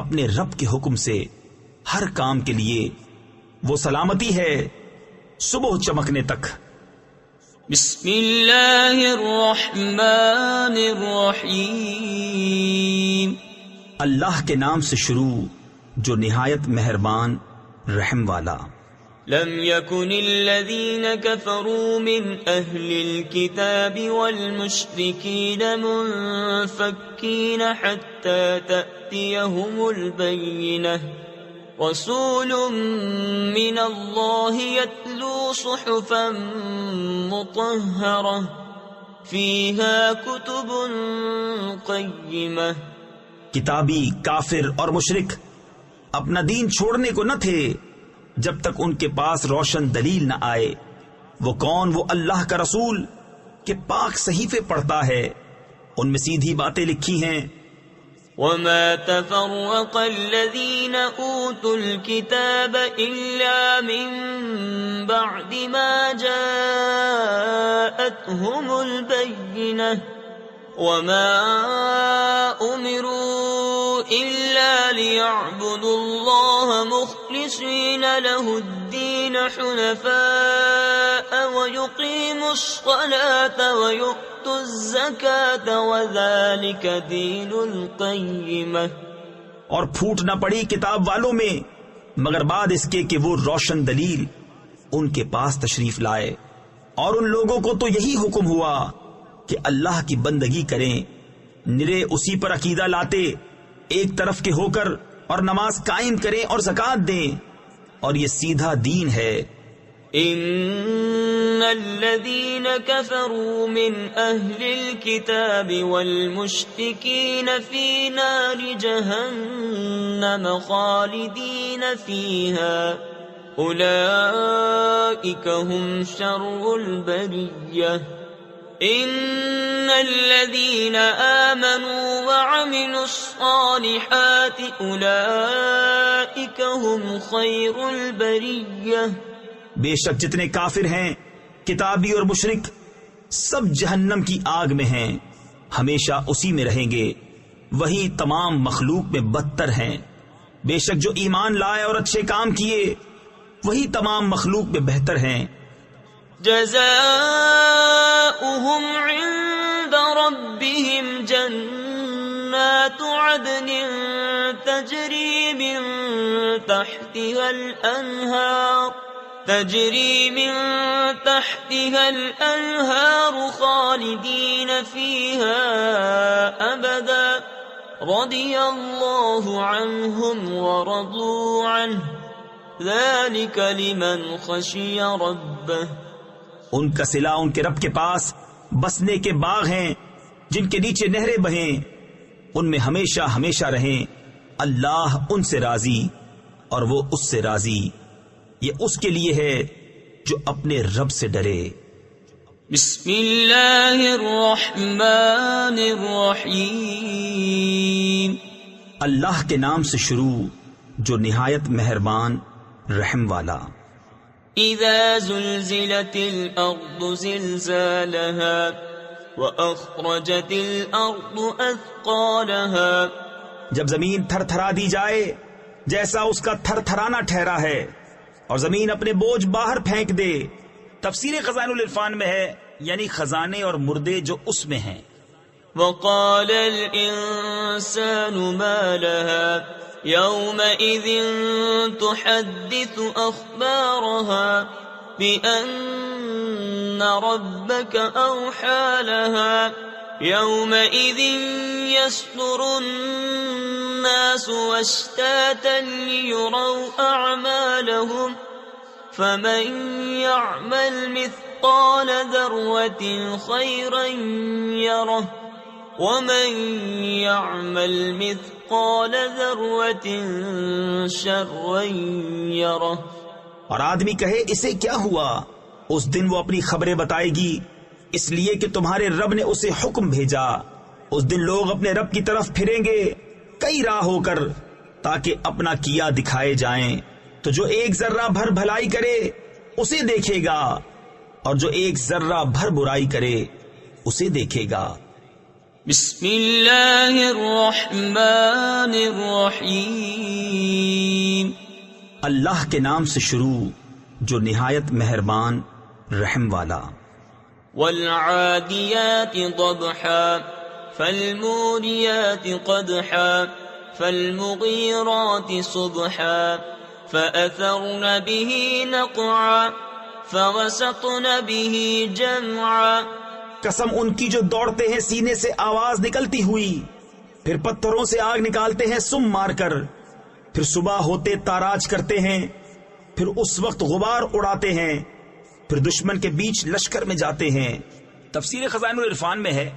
اپنے رب کے حکم سے ہر کام کے لیے. وہ سلامتی ہے صبح چمکنے تک. بسم اللہ الرحمن الرحیم. اللہ کے نام سے شروع جو نہایت مہربان رحم والا. لم يكن الذين كفروا من أهل الكتاب والمشركين منفكين حتى تأتيهم البينة رسول من الله يتلو صحفا مطهرة فيها كتب قيمة. کتابی کافر اور مشرک اپنا دین چھوڑنے کو نہ تھے جب تک ان کے پاس روشن دلیل نہ آئے. وہ کون؟ وہ اللہ کا رسول کہ پاک صحیفے پڑھتا ہے، ان میں سیدھی باتیں لکھی ہیں. وما تفرق الذين اوتوا الكتاب الا من بعد ما جاءتهم البينة وما امروا الا ليعبدوا الله مخلصين له الدين حنفاء ويقيموا الصلاة ويؤتوا الزكاة وذلك دين القيمة. اور پھوٹ نہ پڑی کتاب والوں میں مگر بعد اس کے کہ وہ روشن دلیل ان کے پاس تشریف لائے، اور ان لوگوں کو تو یہی حکم ہوا کہ اللہ کی بندگی کریں، نرے اسی پر عقیدہ لاتے ایک طرف کے ہو کر، اور نماز قائم کریں اور زکوٰۃ دیں، اور یہ سیدھا دین ہے. ان الذين كفروا من اهل الكتاب والمشركين في نار جهنم خالدين فيها اولئك هم شر البرية. ان الذين آمنوا وعملوا الصالحات اولئك هم خير البرية. بے شک جتنے کافر ہیں کتابی اور مشرک سب جہنم کی آگ میں ہیں، ہمیشہ اسی میں رہیں گے، وہی تمام مخلوق میں بدتر ہیں. بے شک جو ایمان لائے اور اچھے کام کیے وہی تمام مخلوق میں بہتر ہیں. جزاؤهم عند ربهم جنات عدن تجري من تحتها الأنهار خالدين فيها أبدا رضي الله عنهم ورضوا عنه ذلك لمن خشي ربه. ان کا صلہ ان کے رب کے پاس بسنے کے باغ ہیں جن کے نیچے نہریں بہیں، ان میں ہمیشہ ہمیشہ رہیں. اللہ ان سے راضی اور وہ اس سے راضی. یہ اس کے لیے ہے جو اپنے رب سے ڈرے. بسم اللہ الرحمن الرحیم. اللہ کے نام سے شروع جو نہایت مہربان رحم والا. اذا زلزلت الارض زلزالها واخرجت الارض اثقالها. جب زمین تھر تھرا دی جائے جیسا اس کا تھر تھرانا ٹھہرا ہے، اور زمین اپنے بوجھ باہر پھینک دے. تفسیر خزائن العرفان میں ہے یعنی خزانے اور مردے جو اس میں ہیں. وقال الانسان ما لها يومئذ تحدث اخبارها بأن ربك أوحى لها يومئذ يصدر الناس أشتاتا ليروا أعمالهم فمن يعمل مثقال ذرة خيرا يره ومن يعمل مثقال ذرة شرا يره. اور آدمی کہے اسے کیا ہوا؟ اس دن وہ اپنی خبریں بتائے گی، اس لیے کہ تمہارے رب نے اسے حکم بھیجا. اس دن لوگ اپنے رب کی طرف پھریں گے کئی راہ ہو کر تاکہ اپنا کیا دکھائے جائیں. تو جو ایک ذرہ بھر بھلائی کرے اسے دیکھے گا، اور جو ایک ذرہ بھر برائی کرے اسے دیکھے گا. بسم اللہ الرحمن الرحیم. اللہ کے نام سے شروع جو نہایت مہربان رحم والا. والعادیات ضبحا فالموریات قدحا فالمغیرات صبحا فأثرن به نقعا فوسطن به جمعا. قسم ان کی جو دوڑتے ہیں سینے سے آواز نکلتی ہوئی، پھر پتھروں سے آگ نکالتے ہیں سم مار کر، پھر صبح ہوتے تاراج کرتے ہیں، پھر اس وقت غبار اڑاتے ہیں، پھر دشمن کے بیچ لشکر میں جاتے ہیں. تفسیر خزائن العرفان میں ہے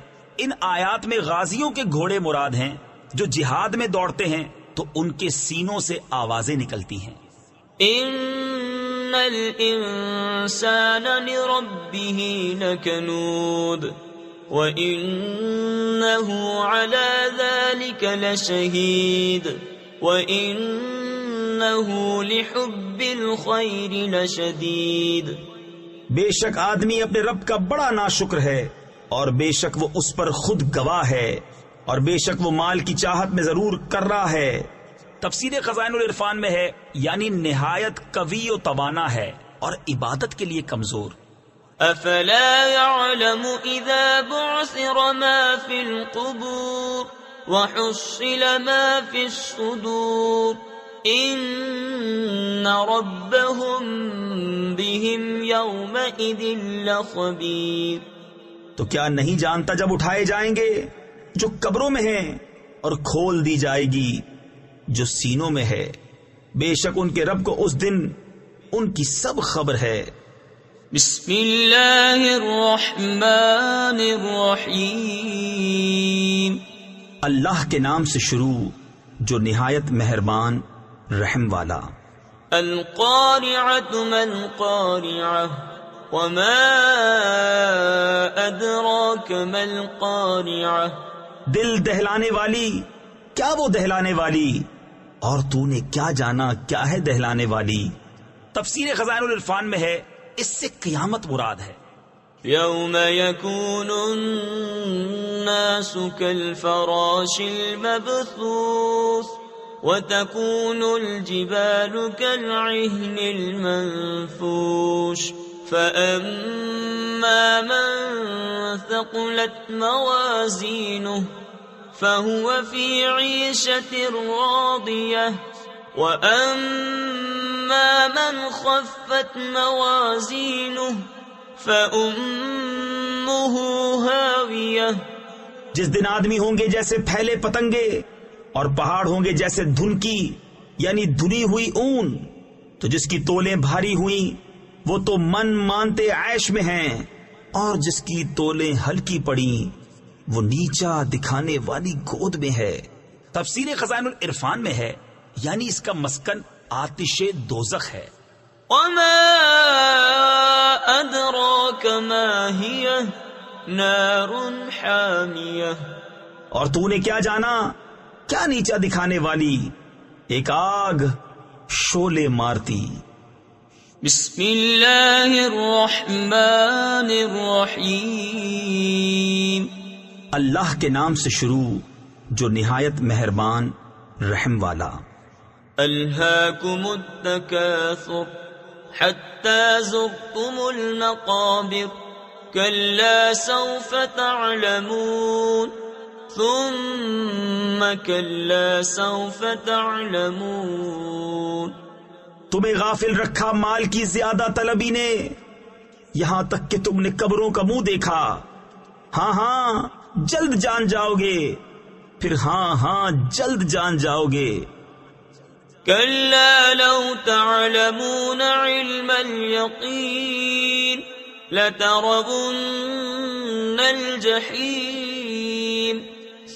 ان آیات میں غازیوں کے گھوڑے مراد ہیں جو جہاد میں دوڑتے ہیں تو ان کے سینوں سے آوازیں نکلتی ہیں. ان الانسان لربه لکنود وانه على ذلك لشهید وانه لحب الخير لشدید. بے شک آدمی اپنے رب کا بڑا ناشکر ہے، اور بے شک وہ اس پر خود گواہ ہے، اور بے شک وہ مال کی چاہت میں ضرور کر رہا ہے. تفسیر خزائن العرفان میں ہے یعنی نہایت قوی و توانا ہے اور عبادت کے لیے کمزور. افلا يعلم اذا بعثر ما في القبور وحصل ما في الصدور ان ربهم بهم يومئذ لخبير. تو کیا نہیں جانتا جب اٹھائے جائیں گے جو قبروں میں ہیں اور کھول دی جائے گی جو سینوں میں ہے، بے شک ان کے رب کو اس دن ان کی سب خبر ہے. بسم اللہ الرحمن الرحیم. اللہ کے نام سے شروع جو نہایت مہربان رحم والا. القارعة ما القارعة وما أدراك ما القارعة. دل دہلانے والی، کیا وہ دہلانے والی، اور تو نے کیا جانا کیا ہے دہلانے والی. تفسیر خزائن العرفان میں ہے اس سے قیامت مراد ہے. يوم يكون الناس كالفراش المبثوث وتكون الجبال كالعهن المنفوش فأما من ثقلت موازينه فهو في عيشة راضية وأما من خفت موازينه فأمه هاوية. جس دن آدمی ہوں گے جیسے پھیلے پتنگے اور پہاڑ ہوں گے جیسے دھن کی یعنی دھلی ہوئی اون. تو جس کی تولیں بھاری ہوئیں وہ تو من مانتے عیش میں ہیں، اور جس کی تولیں ہلکی پڑیں وہ نیچا دکھانے والی گود میں ہے. تفسیر خزائن العرفان میں ہے یعنی اس کا مسکن آتش دوزخ ہے. وما أدراك ما هي نار حامية. اور تو نے کیا جانا کیا نیچا دکھانے والی ایک آگ شعلے مارتی. بسم اللہ الرحمن الرحیم. اللہ کے نام سے شروع جو نہایت مہربان رحم والا. الہاکم التکاثر حتی زرتم المقابر کلا سوف تعلمون ثم کلا سوف تعلمون. تمہیں غافل رکھا مال کی زیادہ طلبی نے، یہاں تک کہ تم نے قبروں کا منہ دیکھا۔ ہاں ہاں جلد جان جاؤ گے، پھر ہاں ہاں جلد جان جاؤ گے۔ كلا لو تعلمون علم اليقين لترون الجحيم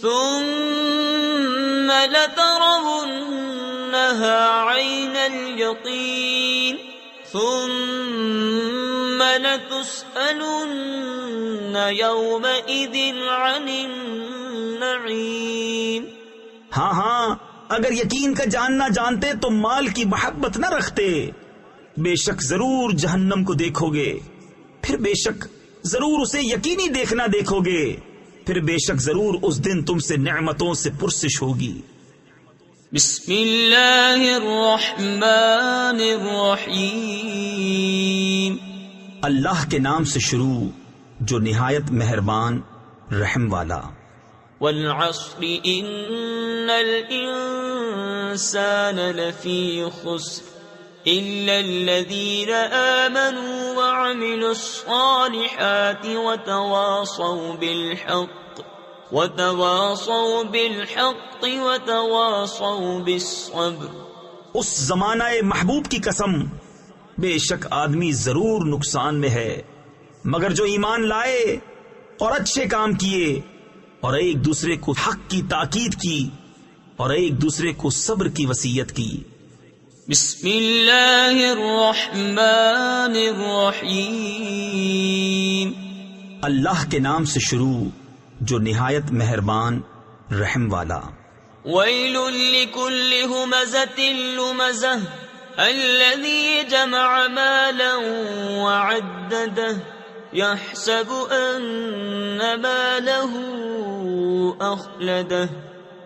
ثم لترونها عين اليقين ثم لتسألن يومئذ عن النعيم۔ ہاں ہاں اگر یقین کا جاننا جانتے تو مال کی محبت نہ رکھتے۔ بے شک ضرور جہنم کو دیکھو گے، پھر بے شک ضرور اسے یقینی دیکھنا دیکھو گے، پھر بے شک ضرور اس دن تم سے نعمتوں سے پرسش ہوگی۔ بسم اللہ الرحمن الرحیم۔ اللہ کے نام سے شروع جو نہایت مہربان رحم والا۔ والعصر ان الانسان لفی خسر الا الذین آمنوا وعملوا الصالحات وتواصوا بالحق وتواصوا بالصبر۔ اس زمانہ محبوب کی قسم، بے شک آدمی ضرور نقصان میں ہے مگر جو ایمان لائے اور اچھے کام کیے اور ایک دوسرے کو حق کی تاکید کی اور ایک دوسرے کو صبر کی وصیت کی۔ بسم اللہ الرحمن الرحیم۔ اللہ کے نام سے شروع جو نہایت مہربان رحم والا۔ ویل لکل ہمزۃ لمزہ الذی جمع مالا وعددہ يحسب أن ماله أخلده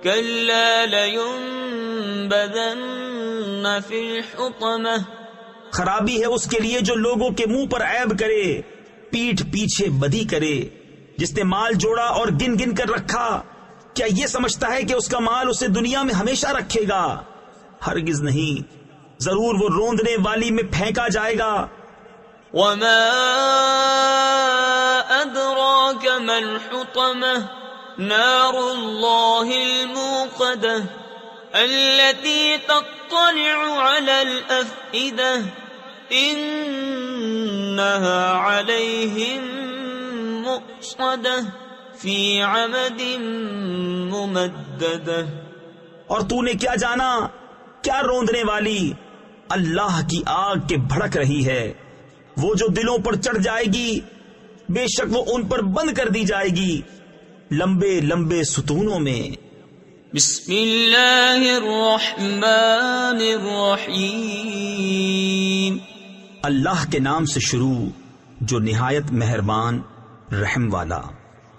كلا لينبذن في الحطمة۔ خرابی ہے اس کے لیے جو لوگوں کے منہ پر عیب کرے، پیٹھ پیچھے بدی کرے، جس نے مال جوڑا اور گن گن کر رکھا، کیا یہ سمجھتا ہے کہ اس کا مال اسے دنیا میں ہمیشہ رکھے گا؟ ہرگز نہیں، ضرور وہ روندنے والی میں پھینکا جائے گا۔ وما أدراك ما الحطمة نار الله الموقدة التي تطلع على الأفئدة إنها عليهم مؤصدة في عمد ممددة۔ اور تو نے کیا جانا، کیا روندنے والی؟ اللہ کی آگ کے بھڑک رہی ہے، وہ جو دلوں پر چڑھ جائے گی، بے شک وہ ان پر بند کر دی جائے گی لمبے لمبے ستونوں میں۔ بسم اللہ الرحمن الرحیم۔ اللہ کے نام سے شروع جو نہایت مہربان رحم والا۔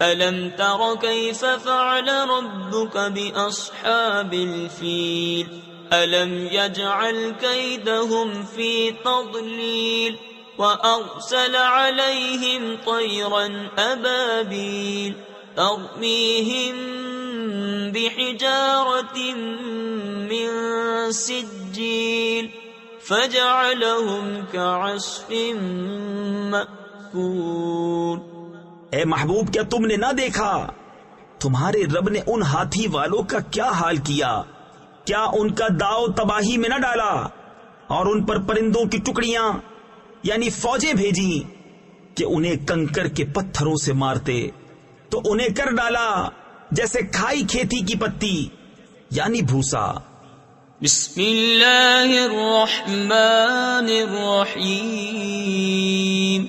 ألم تر كيف فعل ربك بأصحاب الفيل ألم يجعل كيدهم في تضليل وأرسل عليهم طيرا أبابيل ترميهم بحجارة من سجيل فجعلهم كعصف مأكول۔ اے محبوب کیا تم نے نہ دیکھا تمہارے رب نے ان ہاتھی والوں کا کیا حال کیا؟ کیا ان کا داؤ تباہی میں نہ ڈالا اور ان پر پرندوں کی ٹکڑیاں یعنی فوجیں بھیجی کہ انہیں کنکر کے پتھروں سے مارتے، تو انہیں کر ڈالا جیسے کھائی کھیتی کی پتی یعنی بھوسا۔ بسم اللہ الرحمن الرحیم۔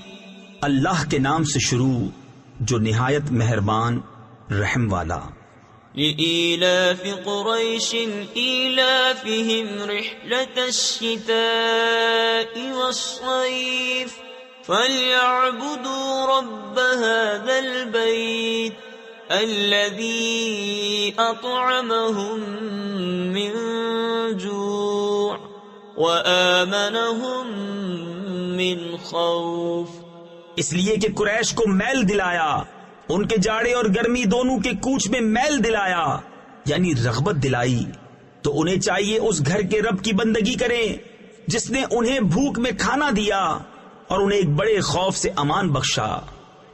اللہ کے نام سے شروع جو نہایت مہربان رحم والا۔ لإيلاف قريش إيلافهم رحلة الشتاء والصيف فليعبدوا رب هذا البيت الذي أطعمهم من جوع وآمنهم من خوف۔ اس لیے کہ قریش کو میل دلایا، ان کے جاڑے اور گرمی دونوں کے کوچ میں میل دلایا یعنی رغبت دلائی، تو انہیں چاہیے اس گھر کے رب کی بندگی کریں جس نے انہیں بھوک میں کھانا دیا اور انہیں ایک بڑے خوف سے امان بخشا۔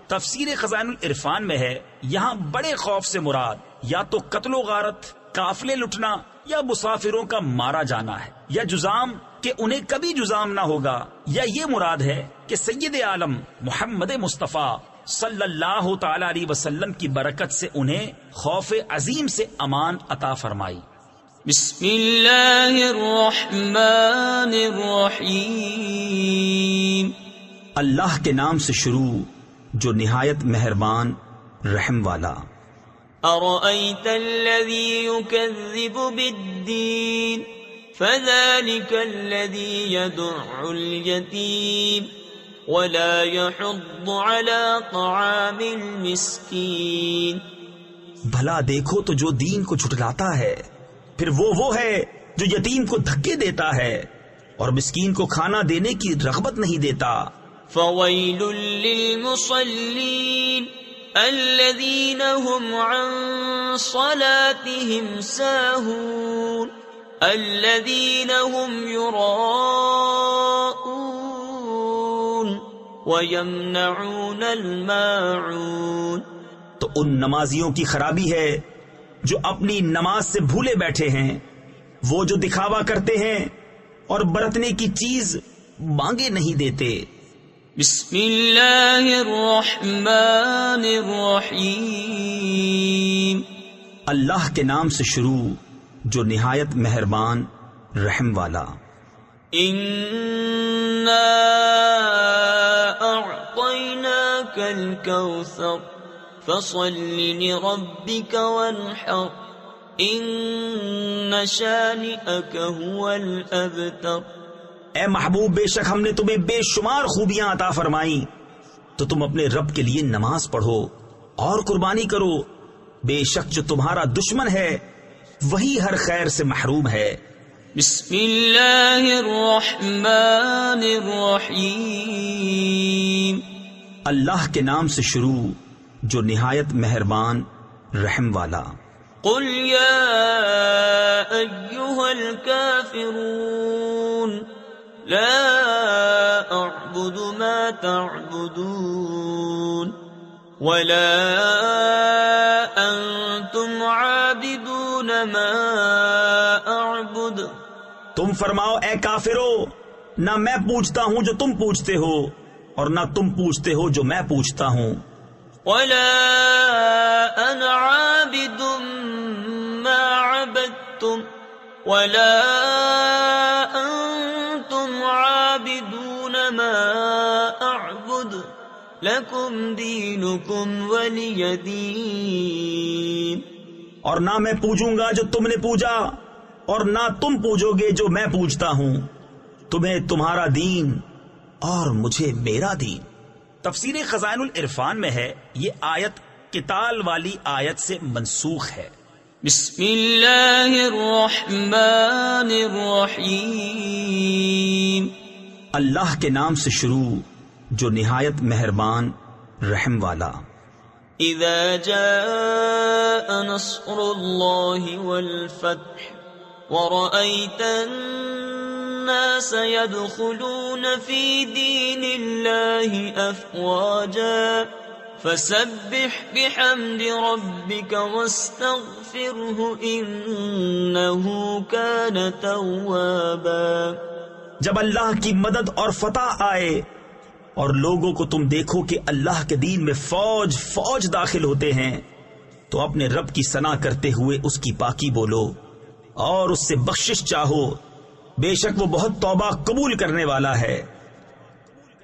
تفسیر خزائن العرفان میں ہے یہاں بڑے خوف سے مراد یا تو قتل و غارت، قافلے لٹنا، یا مسافروں کا مارا جانا ہے، یا جزام کہ انہیں کبھی جزام نہ ہوگا، یا یہ مراد ہے کہ سید عالم محمد مصطفیٰ صلی اللہ تعالی علیہ وسلم کی برکت سے انہیں خوف عظیم سے امان عطا فرمائی۔ بسم اللہ الرحمن الرحیم، اللہ کے نام سے شروع جو نہایت مہربان رحم والا۔ أرأيت الذي يكذب بالدين فذلك الذي يدع اليتيم ولا يحض على طعام المسكين۔ بھلا دیکھو تو جو دین کو جھٹلاتا ہے پھر وہ ہے جو یتیم کو دھکے دیتا ہے اور مسکین کو کھانا دینے کی رغبت نہیں دیتا۔ فويل للمصلين الذين هم عن صلاتهم ساهون الذين هم يراءون ويمنعون الماعون۔ تو ان نمازیوں کی خرابی ہے جو اپنی نماز سے بھولے بیٹھے ہیں، وہ جو دکھاوا کرتے ہیں اور برتنے کی چیز مانگے نہیں دیتے۔ بسم اللہ الرحمن الرحیم، اللہ کے نام سے شروع جو نہایت مہربان رحم والا۔ انا اعطیناک الکوثر فصل لربک وانحر ان شانئک هو الابتر۔ اے محبوب، بے شک ہم نے تمہیں بے شمار خوبیاں عطا فرمائیں، تو تم اپنے رب کے لیے نماز پڑھو اور قربانی کرو، بے شک جو تمہارا دشمن ہے وہی ہر خیر سے محروم ہے۔ بسم اللہ الرحمن الرحیم، اللہ کے نام سے شروع جو نہایت مہربان رحم والا۔ قل یا ایہا الکافرون لا اعبد ما تعبدون ولا انتم عابدون ما اعبد۔ تم فرماؤ اے کافرو، نہ میں پوچھتا ہوں جو تم پوچھتے ہو اور نہ تم پوچھتے ہو جو میں پوچھتا ہوں۔ ولا انا عابد ما عبدتم ولا انتم عابدون ما اعبد لکم دینکم ولی دین۔ اور نہ میں پوجوں گا جو تم نے پوجا اور نہ تم پوجو گے جو میں پوجتا ہوں، تمہیں تمہارا دین اور مجھے میرا دین۔ تفسیر خزائن العرفان میں ہے یہ آیت قتال والی آیت سے منسوخ ہے۔ بسم اللہ الرحمن الرحیم، اللہ کے نام سے شروع جو نہایت مہربان رحم والا۔ اذا جاء نصر اللہ والفتح ورأيت الناس يدخلون في دين الله أفواجا فسبح بحمد ربك واستغفره إنه كان توابا۔ جب اللہ کی مدد اور فتح آئے اور لوگوں کو تم دیکھو کہ اللہ کے دین میں فوج فوج داخل ہوتے ہیں تو اپنے رب کی ثنا کرتے ہوئے اس کی پاکی بولو اور اس سے بخشش چاہو، بے شک وہ بہت توبہ قبول کرنے والا ہے۔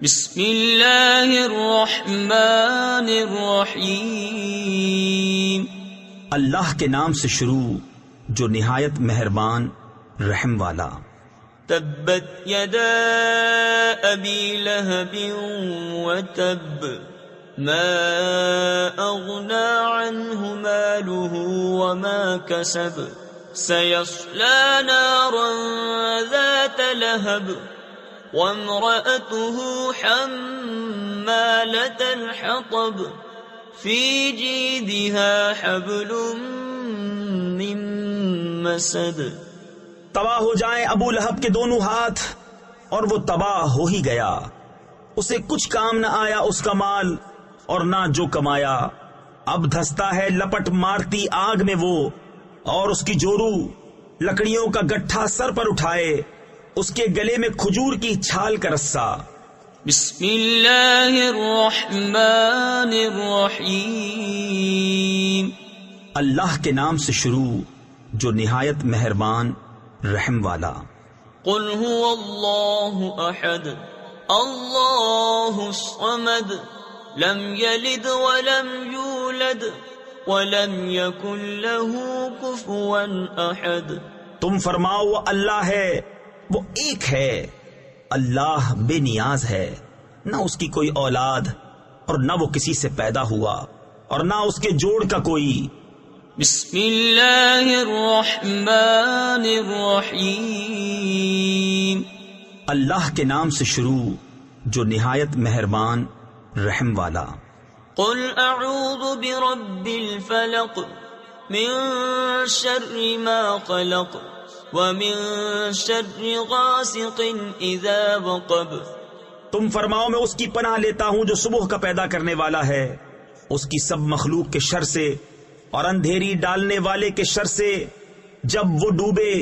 بسم اللہ الرحمن الرحیم، اللہ کے نام سے شروع جو نہایت مہربان رحم والا۔ تبت یدا ابی لہب وتب ما اغنى عنه ماله وما كسب سيصلى نارا ذات لهب وامرأته حمالة الحطب في جيدها حبل من مسد۔ تباہ ہو جائیں ابو لہب کے دونوں ہاتھ اور وہ تباہ ہو ہی گیا. اسے کچھ کام نہ آیا اس کا مال اور نہ جو کمایا. اب دھستا ہے لپٹ مارتی آگ میں وہ، اور اس کی جورو لکڑیوں کا گٹھا سر پر اٹھائے، اس کے گلے میں کھجور کی چھال کا رسا. بسم اللہ الرحمن الرحیم. اللہ کے نام سے شروع جو نہایت مہربان رحم والا. قل هو اللہ احد اللہ الصمد لم یلد ولم یولد ولم یکن له کفوا احد. تم فرماؤ وہ اللہ ہے، وہ ایک ہے. اللہ بے نیاز ہے، نہ اس کی کوئی اولاد اور نہ وہ کسی سے پیدا ہوا اور نہ اس کے جوڑ کا کوئی. بسم اللہ الرحمن الرحیم. اللہ کے نام سے شروع جو نہایت مہربان رحم والا. قل اعوذ برب الفلق من شر ما خلق ومن شر غاسق اذا وقب. تم فرماؤ میں اس کی پناہ لیتا ہوں جو صبح کا پیدا کرنے والا ہے، اس کی سب مخلوق کے شر سے اور اندھیری ڈالنے والے کے شر سے جب وہ ڈوبے.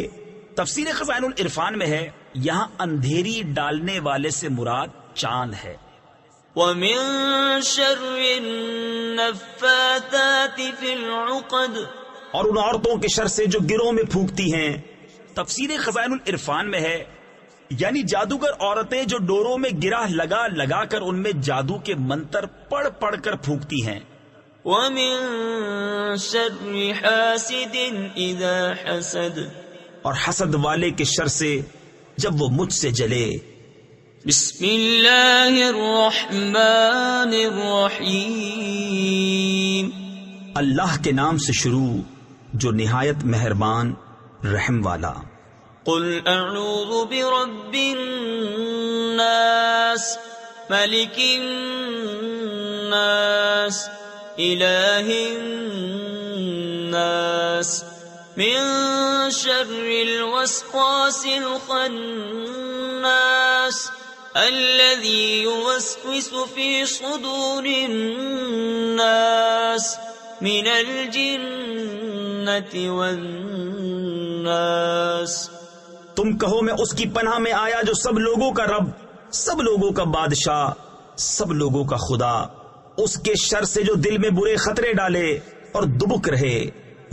تفسیر خزائن العرفان میں ہے یہاں اندھیری ڈالنے والے سے مراد چاند ہے. ومن شر النفاثات في العقد. اور ان عورتوں کے شر سے جو گروہ میں پھونکتی ہیں. تفسیر خزائن العرفان میں ہے یعنی جادوگر عورتیں جو ڈوروں میں گرہ لگا لگا کر ان میں جادو کے منتر پڑھ پڑھ کر پھونکتی ہیں. ومن شر حاسد اذا حسد. اور حسد والے کے شر سے جب وہ مجھ سے جلے. بسم اللہ الرحمن الرحیم. اللہ کے نام سے شروع جو نہایت مہربان رحم والا. قل اعوذ برب الناس ملک الناس الہ الناس من شر الوسواس الخناس الذي يوسوس في صدور الناس من الجنة والناس. تم کہو میں اس کی پناہ میں آیا جو سب لوگوں کا رب، سب لوگوں کا بادشاہ، سب لوگوں کا خدا، اس کے شر سے جو دل میں برے خطرے ڈالے اور دبک رہے،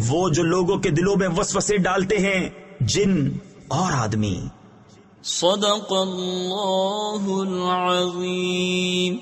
وہ جو لوگوں کے دلوں میں وسوسے ڈالتے ہیں، جن اور آدمی. صدق اللہ العظیم.